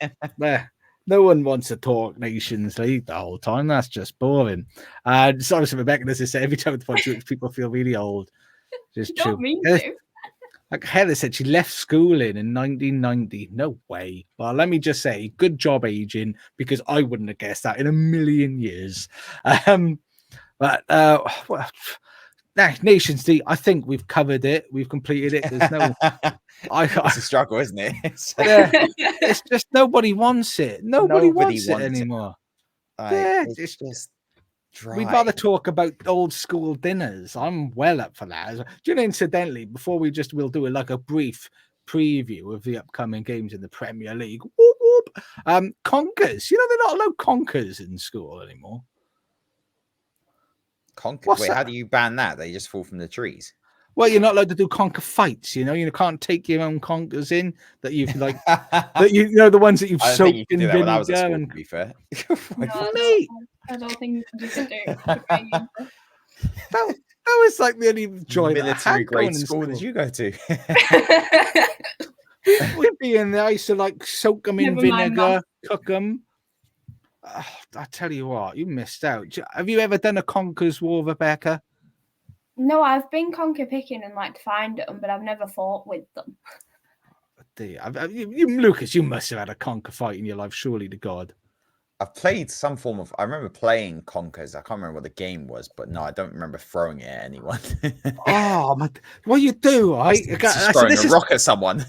No one wants to talk Nations League the whole time. That's just boring. Sorry, Rebecca, as I say, every time the pod makes people feel really old. Just true. Like Heather said, she left schooling in 1990. No way. Well, let me just say, good job aging, because I wouldn't have guessed that in a million years. Nations League, I think we've covered it. We've completed it. There's no. It's a struggle, isn't it? It's just nobody wants it. Nobody wants it anymore. It's just dry. We'd rather talk about old school dinners. I'm well up for that. Do you know, incidentally, before we'll do a brief preview of the upcoming games in the Premier League. Whoop, whoop. Conkers. You know, they're not allowed conkers in school anymore. Conker? Wait, how do you ban that? They just fall from the trees. Well, you're not allowed to do conker fights. You know, you can't take your own conkers in that you've like that the ones that you've soaked in vinegar. And to be fair, I don't think you can do it. That was like the only joy military grade school did you go to? We'd be in there. I used to like soak them in vinegar, cook them. I tell you what, you missed out. Have you ever done a conker's war, Rebecca? No, I've been conker picking and like to find them, but I've never fought with them. Lucas, you must have had a conker fight in your life, surely to God. I've played some form of. I remember playing conkers. I can't remember what the game was, but no, I don't remember throwing it at anyone. Oh my! What you do, right? Throwing a rock at someone.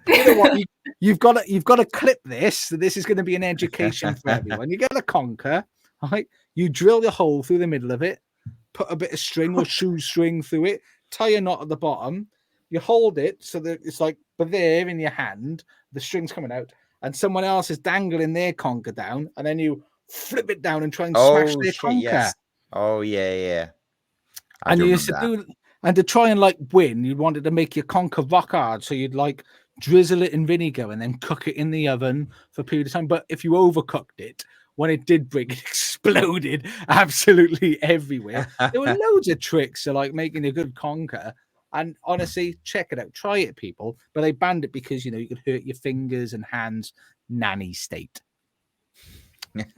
You know what? You've got to clip this. So this is going to be an education for everyone. You get a conker, right? You drill the hole through the middle of it, put a bit of string or shoestring through it, tie a knot at the bottom. You hold it so that it's like there in your hand. The string's coming out, and someone else is dangling their conker down, and then you flip it down and try and smash their conker. Yes. Oh yeah. And you used to do. And to try and like win, you wanted to make your conker rock hard. So you'd like drizzle it in vinegar, and then cook it in the oven for a period of time. But if you overcooked it, when it did break, it exploded absolutely everywhere. There were loads of tricks to like making a good conker. And honestly, check it out. Try it, people. But they banned it because, you could hurt your fingers and hands. Nanny state.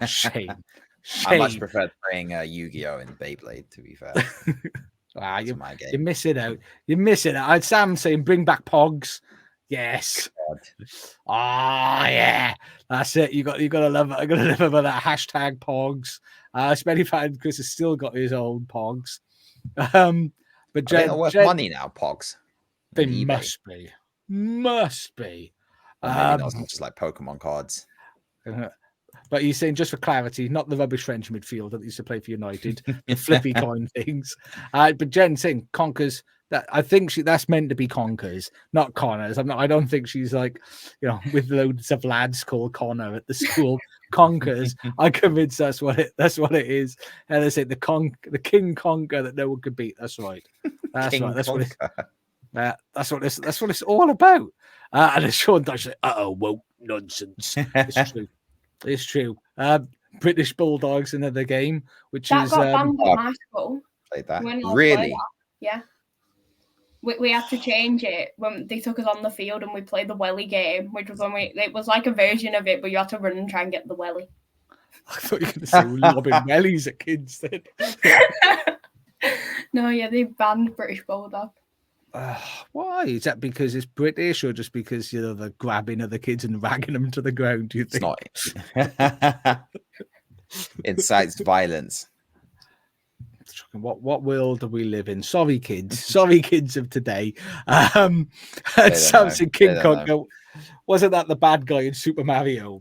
Shame. I much prefer playing Yu-Gi-Oh! And Beyblade, to be fair. You miss it out. You miss it out. Sam saying, bring back Pogs. Yes. Yeah. That's it. You got to love it. I got to live about that hashtag Pogs. Especially if Chris has still got his old Pogs. But they're worth money now, Pogs. They must be. Must be. Or maybe not as much as like Pokemon cards. But he's saying, just for clarity, not the rubbish French midfielder that used to play for United, the flippy coin things. But Jen's saying Conkers. That I think that's meant to be Conkers, not Connors. I don't think she's like, with loads of lads called Connor at the school. Conkers. I'm convinced that's what it is. And they say the King Conker that no one could beat. That's right. That's King right. That's Conker. that's what it's all about. And it's Sean Dutch like, whoa, nonsense. It's true. It's true. British Bulldogs another game, which that is got banned at my school. Played that. Really? Yeah. We had to change it when they took us on the field and we played the welly game, which was it was like a version of it, but you had to run and try and get the welly. I thought you were going to say lobbing wellies at kids then. No, yeah, they banned British Bulldog. Why? Is that because it's British or just because, they're grabbing other kids and ragging them to the ground, do you think? It's not. Incites violence. What world do we live in? Sorry, kids. Sorry, kids of today. Samson King Kong. Wasn't that the bad guy in Super Mario?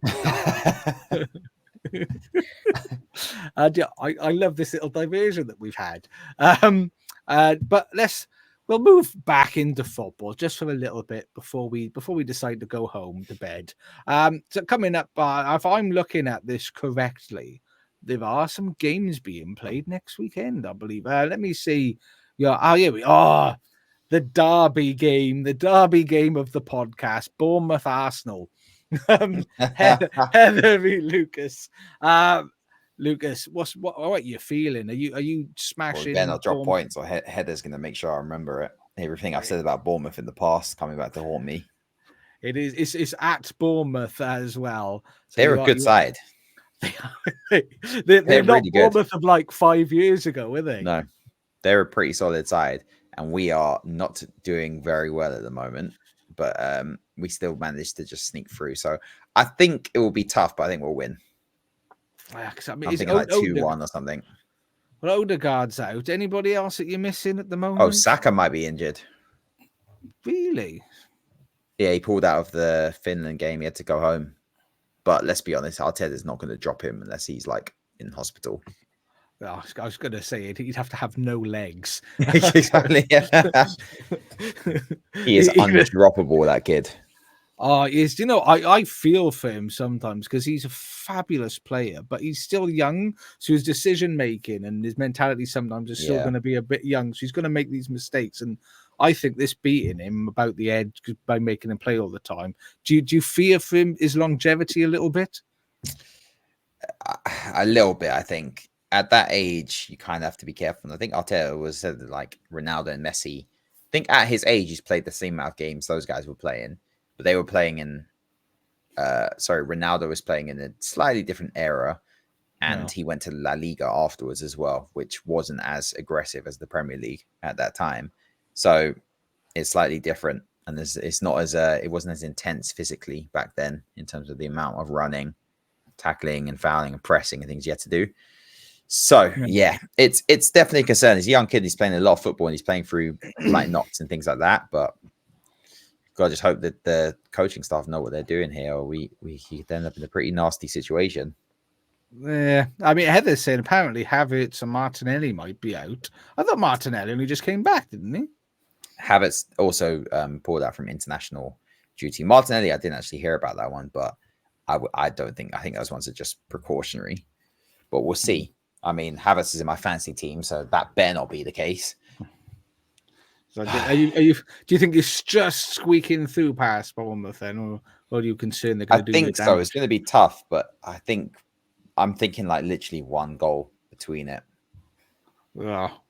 And I love this little diversion that we've had. But we'll move back into football just for a little bit before we decide to go home to bed. So coming up, if I'm looking at this correctly, there are some games being played next weekend, I believe. Let me see. Here we are. The derby game of the podcast, Bournemouth Arsenal. Heather Lucas. Lucas, what are you feeling? Are you smashing? Well, then I'll drop points, or Heather's going to make sure I remember it. Everything I've said about Bournemouth in the past coming back to haunt me. It is. It's at Bournemouth as well. So they're a good side. They're not really Bournemouth of like 5 years ago, were they? No, they're a pretty solid side, and we are not doing very well at the moment. But we still managed to just sneak through. So I think it will be tough, but I think we'll win. Yeah, I'm thinking like 2-1 or something. Well, Odegaard's out. Anybody else that you're missing at the moment? Oh, Saka might be injured. Really? Yeah, he pulled out of the Finland game. He had to go home. But let's be honest, Arteta's not going to drop him unless he's like in hospital. Well, I was going to say he'd have to have no legs. Exactly. He is undroppable, that kid. Is I feel for him sometimes because he's a fabulous player, but he's still young, so his decision making and his mentality sometimes is still going to be a bit young, so he's going to make these mistakes. And I think this beating him about the edge by making him play all the time. Do you fear for him his longevity a little bit? A little bit, I think. At that age, you kind of have to be careful. And I think Arteta was said that like Ronaldo and Messi. I think at his age, he's played the same amount of games those guys were playing. But they were playing in, Ronaldo was playing in a slightly different era, and he went to La Liga afterwards as well, which wasn't as aggressive as the Premier League at that time. So it's slightly different, and it's not as it wasn't as intense physically back then in terms of the amount of running, tackling, and fouling and pressing and things you had to do. So yeah, it's definitely a concern. He's a young kid. He's playing a lot of football, and he's playing through like knocks and things like that, but. God, just hope that the coaching staff know what they're doing here, or we could end up in a pretty nasty situation. Yeah, I mean, Heather's saying apparently Havertz and Martinelli might be out. I thought Martinelli only just came back, didn't he? Havertz also pulled out from international duty. Martinelli, I didn't actually hear about that one, but I think those ones are just precautionary. But we'll see. I mean, Havertz is in my fantasy team, so that better not be the case. So do you think it's just squeaking through past Bournemouth then, or are you concerned they're I going to do think more so. damage? It's going to be tough, but I'm thinking like literally one goal between it. Oh,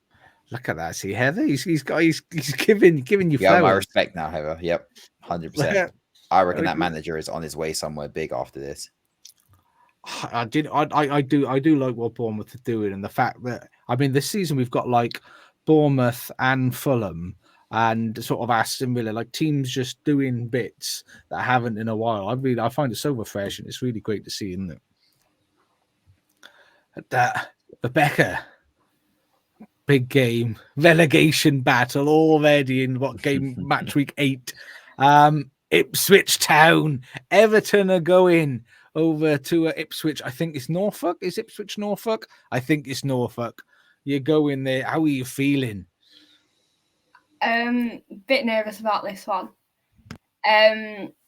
look at that! See Heather, he's giving you Yeah, my flowers. respect now, Heather. Yep, 100%. I reckon that manager is on his way somewhere big after this. I do like what Bournemouth are doing, and the fact that this season we've got like Bournemouth and Fulham and sort of Aston Villa, like teams just doing bits that haven't in a while. I find it so refreshing. It's really great to see, isn't it? That Rebecca, big game, relegation battle already in what game? Match week 8. Ipswich Town, Everton are going over to Ipswich. I think it's Norfolk. Is Ipswich Norfolk? I think it's Norfolk. You're going there. How are you feeling? Bit nervous about this one.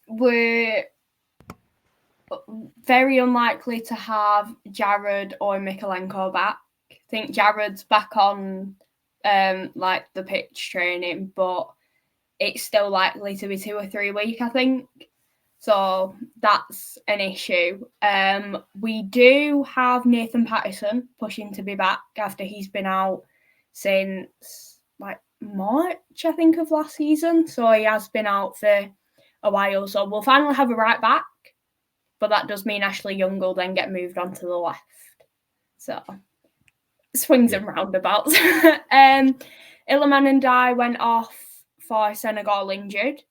We're very unlikely to have Jared or Mikalenko back. I think Jared's back on like the pitch training, but it's still likely to be 2 or 3 weeks, I think. So that's an issue. We do have Nathan Patterson pushing to be back after he's been out since like March, I think, of last season. So he has been out for a while. So we'll finally have a right back. But that does mean Ashley Young will then get moved on to the left. So swings and roundabouts. Iliman and Dye went off for Senegal injured.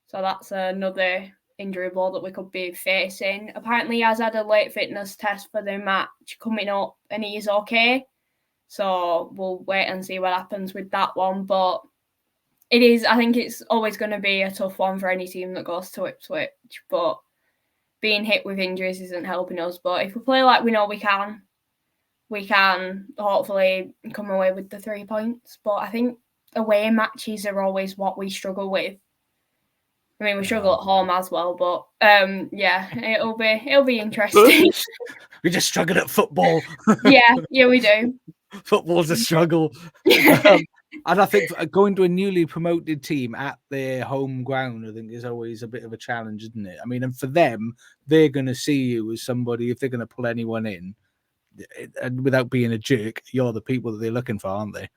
So that's another injury blow that we could be facing. Apparently he has had a late fitness test for the match coming up and he is okay. So we'll wait and see what happens with that one. But I think it's always going to be a tough one for any team that goes to Ipswich. But being hit with injuries isn't helping us. But if we play like we know we can hopefully come away with the 3 points. But I think away matches are always what we struggle with. I mean, we struggle at home as well, but yeah, it'll be interesting. We just struggle at football. yeah, we do. Football's a struggle. And I think going to a newly promoted team at their home ground, I think, is always a bit of a challenge, isn't it? I mean, and for them, they're going to see you as somebody, if they're going to pull anyone in, and without being a jerk, you're the people that they're looking for, aren't they?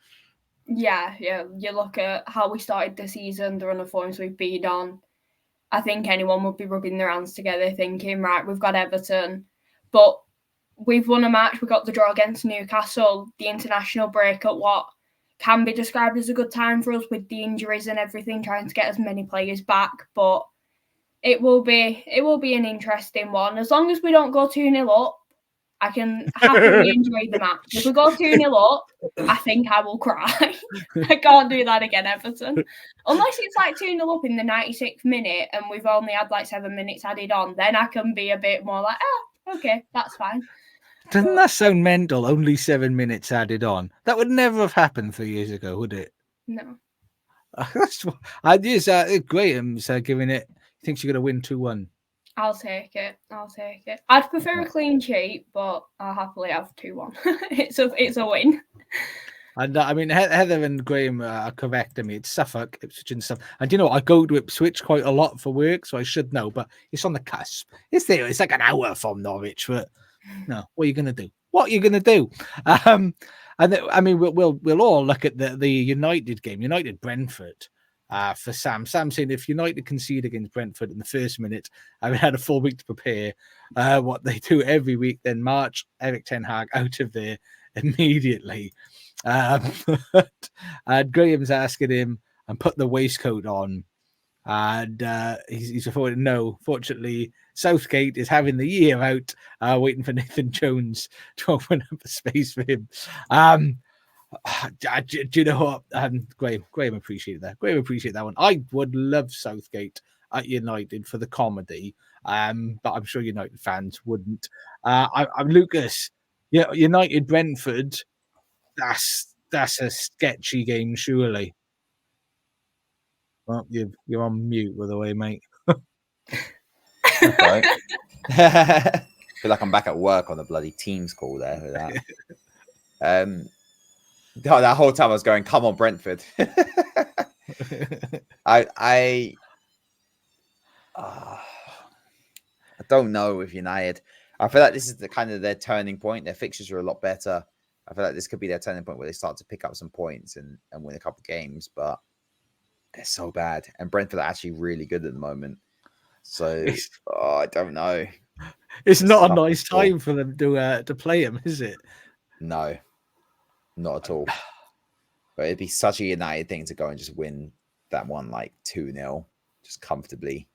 Yeah. You look at how we started the season, the run of forms we've been on. I think anyone would be rubbing their hands together thinking, right, we've got Everton, but we've won a match. We got the draw against Newcastle, the international break at what can be described as a good time for us with the injuries and everything, trying to get as many players back. But it will be an interesting one. As long as we don't go 2-0 up, I can happily enjoy the match. If we go 2-0 up, I think I will cry. I can't do that again, Everton. Unless it's like 2-0 up in the 96th minute and we've only had like 7 minutes added on, then I can be a bit more like, okay, that's fine. Doesn't that sound mental? Only 7 minutes added on. That would never have happened 3 years ago, would it? No. That's what I just Graham's giving it. He thinks you're going to win 2-1. I'll take it. I'd prefer a clean sheet, but I'll happily have 2-1. It's a win. And I mean, Heather and Graham are correct. I mean, it's Suffolk, Ipswich and stuff. And you know, I go to Ipswich quite a lot for work, so I should know. But it's on the cusp. It's there. It's like an hour from Norwich. But no, what are you going to do? What are you going to do? And I mean, we'll all look at the United game, United Brentford. For Sam saying if United concede against Brentford in the first minute, having had a full week to prepare, what they do every week, then march Eric Ten Hag out of there immediately. And Graham's asking him and put the waistcoat on, and he's reporting no. Fortunately, Southgate is having the year out, waiting for Nathan Jones to open up a space for him. Do you know what? Graham appreciated that. Graham appreciated that one. I would love Southgate at United for the comedy, but I'm sure United fans wouldn't. I'm Lucas. Yeah, United Brentford. That's a sketchy game, surely. Well, you're on mute, by the way, mate. Right. Feel like I'm back at work on the bloody Teams call there with that. That whole time I was going, come on, Brentford. I don't know with United. I feel like this is the kind of their turning point. Their fixtures are a lot better. I feel like this could be their turning point where they start to pick up some points and win a couple of games, but they're so bad. And Brentford are actually really good at the moment. So I don't know. It's not a nice time for them to play him, is it? No, not at all. But it'd be such a United thing to go and just win that one like 2-0, just comfortably.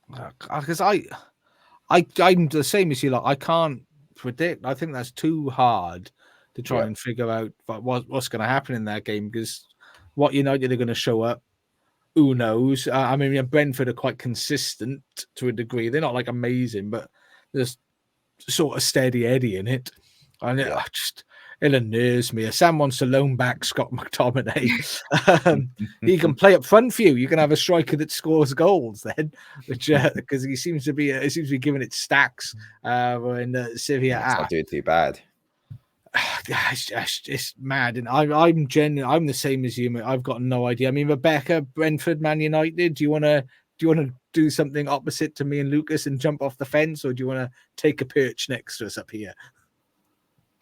Because I'm the same as you. Like, I can't predict. I think that's too hard to try and figure out what's going to happen in that game, because what United are going to show up, who knows? I mean, Brentford are quite consistent to a degree. They're not like amazing, but there's sort of steady Eddie in it. And it unnerves me. If Sam wants to loan back Scott McTominay, he can play up front for you. You can have a striker that scores goals then, which because he seems to be giving it stacks in the Serie A. It's not doing too bad. It's mad, and I'm genuine. I'm the same as you, mate. I've got no idea. I mean, Rebecca, Brentford, Man United. Do you want to do something opposite to me and Lucas and jump off the fence, or do you want to take a perch next to us up here?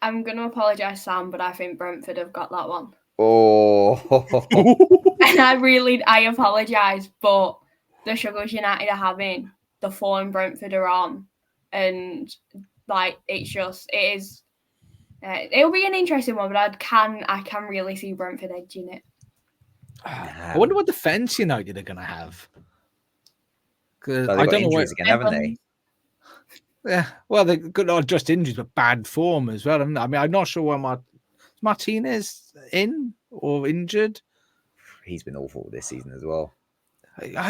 I'm going to apologise, Sam, but I think Brentford have got that one. Oh. And I apologise, but the struggles United are having, the form Brentford are on, and like it is. It'll be an interesting one, but I can really see Brentford edging it. I wonder what defence United are going to have. Because I don't know injuries again, haven't they? Yeah, well, they're good, not just injuries, but bad form as well. I mean, I'm not sure where Martinez in or injured. He's been awful this season as well.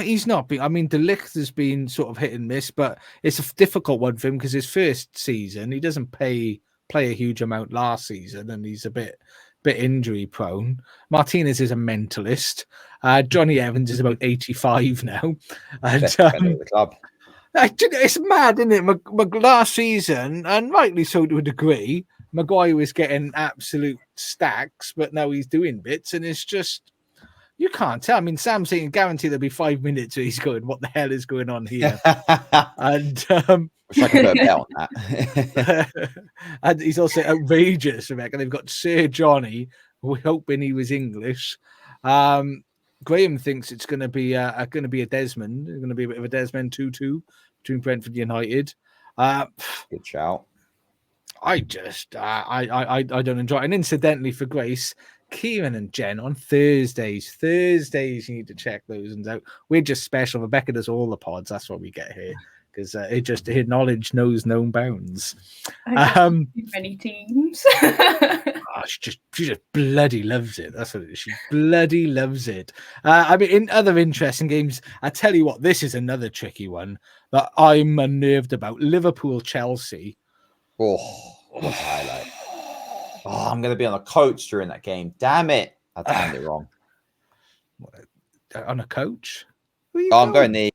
He's not. I mean, De Ligt has been sort of hit and miss, but it's a difficult one for him because his first season, he doesn't play a huge amount last season, and he's a bit injury prone. Martinez is a mentalist. Johnny Evans is about 85 now. And, Best defender of the club. It's mad, isn't it? Last season, and rightly so to a degree, Maguire was getting absolute stacks, but now he's doing bits, and it's just, you can't tell. I mean, Sam's saying guarantee there'll be 5 minutes where he's going, what the hell is going on here? And wish I could put a bet on that. and he's also outrageous, Rebecca. They've got Sir Johnny. We're hoping he was English. Graham thinks it's going to be a Desmond. It's going to be a bit of a Desmond 2-2 between Brentford and United. Good shout. I just I don't enjoy it. And incidentally, for Grace, Kieran and Jen on Thursdays, you need to check those ones out. We're just special. Rebecca does all the pods. That's what we get here, because her knowledge knows no bounds. Many teams. She just bloody loves it. That's what it is. She bloody loves it. I mean, in other interesting games, I tell you what, this is another tricky one that I'm unnerved about. Liverpool, Chelsea. What a highlight. Oh, I'm going to be on a coach during that game. Damn it. I timed it wrong. On a coach? I'm going near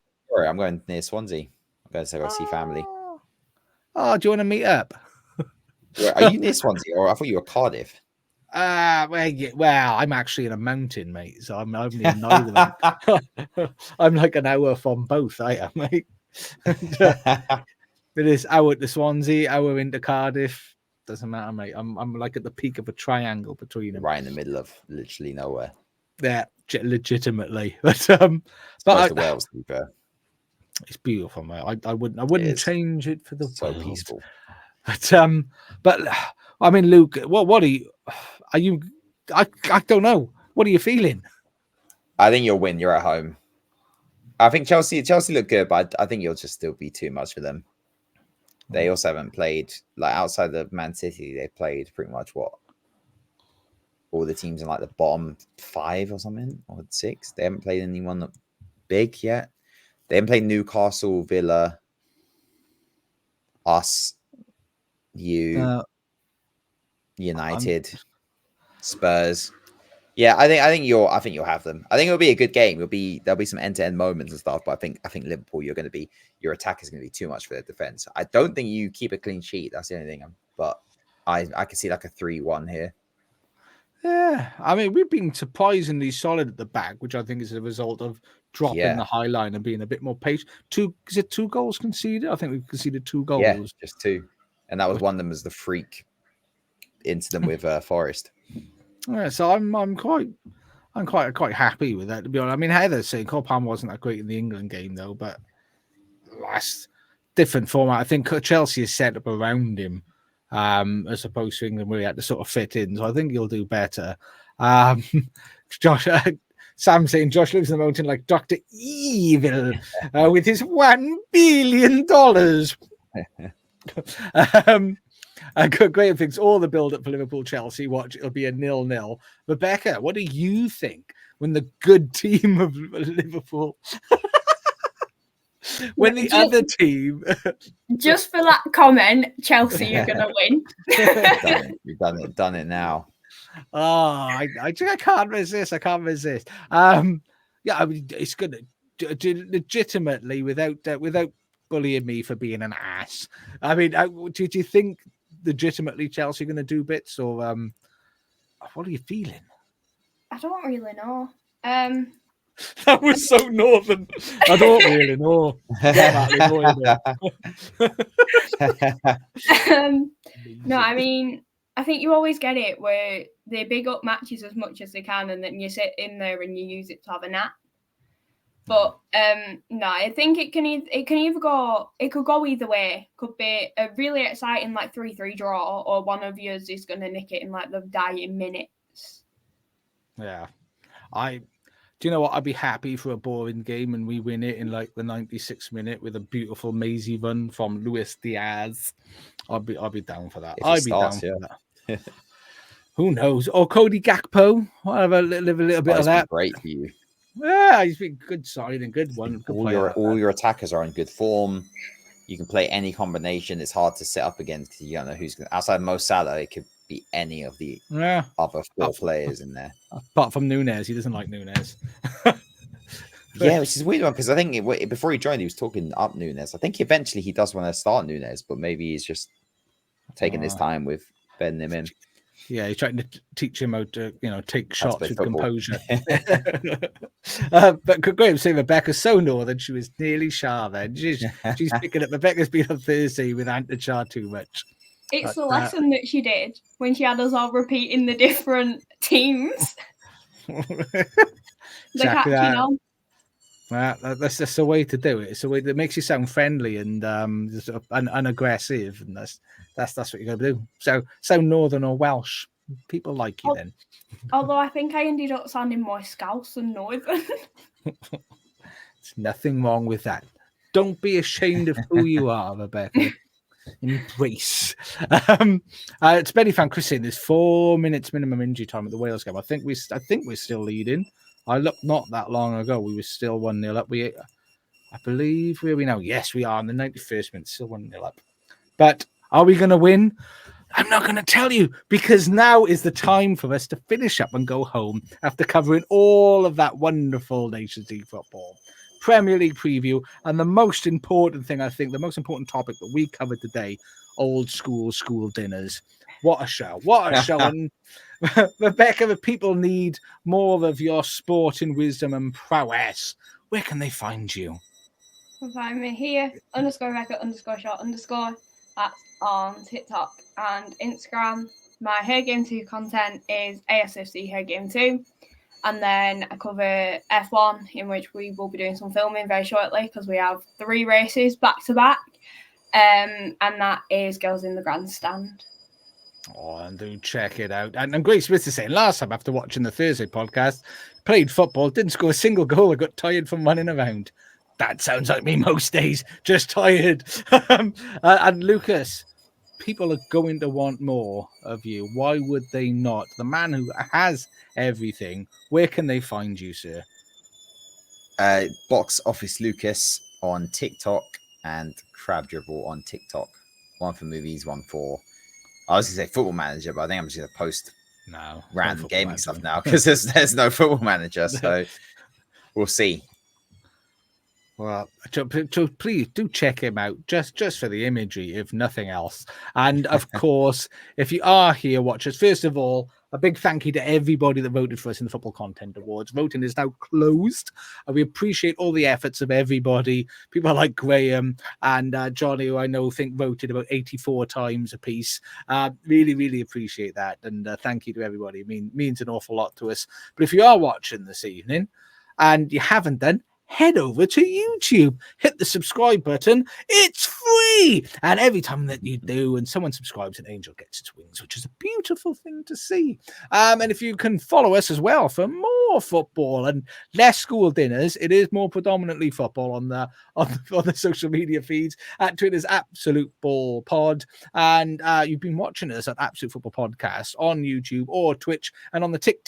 Swansea. I'm going to go see family. Oh, do you want to meet up? Are you near Swansea, or I thought you were Cardiff? Well, I'm actually in a mountain, mate. So I'm near neither. I'm like an hour from both. I am, mate. It is hour to Swansea, hour into Cardiff. Doesn't matter, mate. I'm like at the peak of a triangle between them. Right in the middle of literally nowhere. Yeah, legitimately. But Wales, to be fair. It's beautiful, mate. I wouldn't change it for the so world. Peaceful. But I mean, Luke, what are you? I don't know. What are you feeling? I think you'll win. You're at home. I think Chelsea look good, but I think you'll just still be too much for them. They also haven't played, like, outside of Man City, they've played pretty much all the teams in like the bottom 5 or something, or 6. They haven't played anyone big yet. They haven't played Newcastle, Villa, us, United, Spurs. Yeah, I think you'll have them. I think it'll be a good game. There'll be some end-to-end moments and stuff, but I think Liverpool, your attack is going to be too much for their defense. I don't think you keep a clean sheet. That's the only thing. But I can see like a 3-1 here. Yeah, I mean, we've been surprisingly solid at the back, which I think is a result of dropping the high line and being a bit more patient. Is it 2 goals conceded? I think we conceded 2 Yeah, goals. just 2. And that was one of them was the freak incident with Forest. Yeah, so I'm quite happy with that, to be honest. I mean, Heather's saying Cole Palmer wasn't that great in the England game though, but that's different format. I think Chelsea is set up around him, as opposed to England where he had to sort of fit in. So I think he'll do better. Josh, Sam saying Josh lives in the mountain like Dr. Evil with his $1 billion. Graham thinks all the build-up for Liverpool-Chelsea, watch, it'll be a 0-0. Rebecca, what do you think when the good team of Liverpool... when the other team... Just for that comment, Chelsea are going to win. You've done it now. Oh, I can't resist. I can't resist. Yeah, I mean, it's good to legitimately, without bullying me for being an ass. I mean, do you think legitimately Chelsea are going to do bits, or what are you feeling? I don't really know. That was so northern. I don't really know. No, I mean, I think you always get it where they big up matches as much as they can, and then you sit in there and you use it to have a nap. But no, I think it can either go. It could go either way. Could be a really exciting like 3-3 draw, or one of yours is going to nick it in like the dying minutes. Yeah, do you know what? I'd be happy for a boring game and we win it in like the 96th minute with a beautiful mazy run from Luis Diaz. I'd be down for that. I'd be down for that. Who knows? Or Cody Gakpo. I'll have a little bit of that. Great for you. Yeah, he's been good side and good one. All your attackers are in good form. You can play any combination. It's hard to set up against. You don't know who's going to. Outside Mo Salah, it could be any of the other 4 players in there. Apart from Nunes, he doesn't like Nunes. Yeah, which is a weird one because I think before he joined, he was talking up Nunes. I think eventually he does want to start Nunes, but maybe he's just taking his time with bedding him in. Yeah, he's trying to teach him how to, take shots with composure. But Graham saying Rebecca's so northern, she was nearly Shah then. She's picking up. Rebecca's been on Thursday with Antichar too much. It's the lesson that she did when she had us all repeating the different teams. Exactly that. That's just a way to do it. It's a way that makes you sound friendly and unaggressive, and that's what you're gonna do. So northern or Welsh, people like you then. Although I think I ended up sounding more Scouse than northern. There's nothing wrong with that. Don't be ashamed of who you are, Rebecca. Embrace. It's Benny fan Chris saying there's 4 minutes minimum injury time at the Wales game. I think we're still leading. I looked not that long ago. We were still 1-0 up. I believe, where are we now? Yes, we are in the 91st minute, still 1-0 up. But are we going to win? I'm not going to tell you, because now is the time for us to finish up and go home after covering all of that wonderful Nations League football, Premier League preview, and the most important thing, I think, the most important topic that we covered today, old school dinners. What a show. What a show. And Rebecca, if people need more of your sporting wisdom and prowess, where can they find you? You can find me here, _Rebecca_shot_. That's on TikTok and Instagram. My Her Game 2 content is ASFC Her Game 2. And then I cover F1, in which we will be doing some filming very shortly because we have 3 races back to back. And that is Girls in the Grandstand. Oh, and do check it out. And Grace Smith is saying last time after watching the Thursday podcast, played football, didn't score a single goal. I got tired from running around. That sounds like me most days, just tired. And Lucas, people are going to want more of you. Why would they not? The man who has everything, where can they find you, sir? Box Office Lucas on TikTok and Crab Dribble on TikTok. One for movies, one for... I was going to say Football Manager, but I think I'm just going to post random gaming stuff now because there's no Football Manager, so we'll see. Well, please do check him out, just for the imagery, if nothing else. And of course, if you are here, watchers, first of all, a big thank you to everybody that voted for us in the Football Content Awards. Voting is now closed. And we appreciate all the efforts of everybody. People like Graham and Johnny, who I know think voted about 84 times a piece. Really, really appreciate that. And thank you to everybody. It means an awful lot to us. But if you are watching this evening and you haven't done, head over to YouTube, hit the subscribe button. It's free. And every time that you do and someone subscribes, an angel gets its wings, which is a beautiful thing to see. And if you can follow us as well for more football and less school dinners, it is more predominantly football on the social media feeds. At Twitter's Absolute Ball Pod. And you've been watching us at Absolute Football Podcast on YouTube or Twitch. And on the tick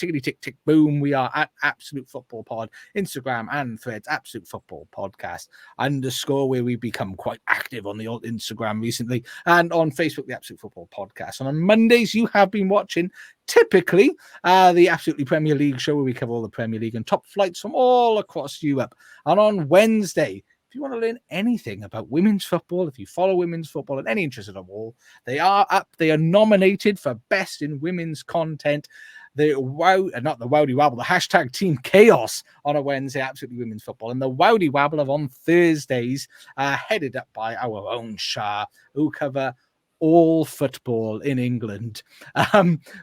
boom, we are at Absolute Football Pod, Instagram and Threads, Absolute Football Podcast _ where we become quite active on the old Instagram recently, and on Facebook, the Absolute Football Podcast. And on Mondays, you have been watching typically the Absolutely Premier League show, where we cover all the Premier League and top flights from all across Europe. And on Wednesday, if you want to learn anything about women's football, if you follow women's football and any interest at all, they are up. They are nominated for Best in Women's Content. The hashtag Team Chaos on a Wednesday, Absolutely Women's Football, and the Wowdy Wabble of on Thursdays, headed up by our own Shah, who cover all football in England,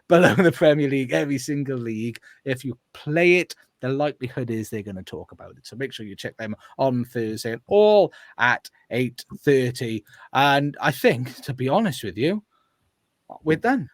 below the Premier League, every single league. If you play it, the likelihood is they're going to talk about it. So make sure you check them on Thursday, all at 8:30. And I think, to be honest with you, we're done.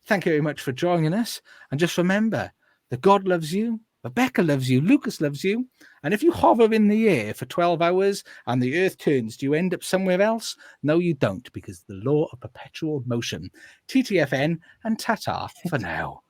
Thank you very much for joining us. And just remember that God loves you, Rebecca loves you, Lucas loves you. And if you hover in the air for 12 hours and the earth turns, do you end up somewhere else? No, you don't, because the law of perpetual motion. TTFN and ta-ta for now.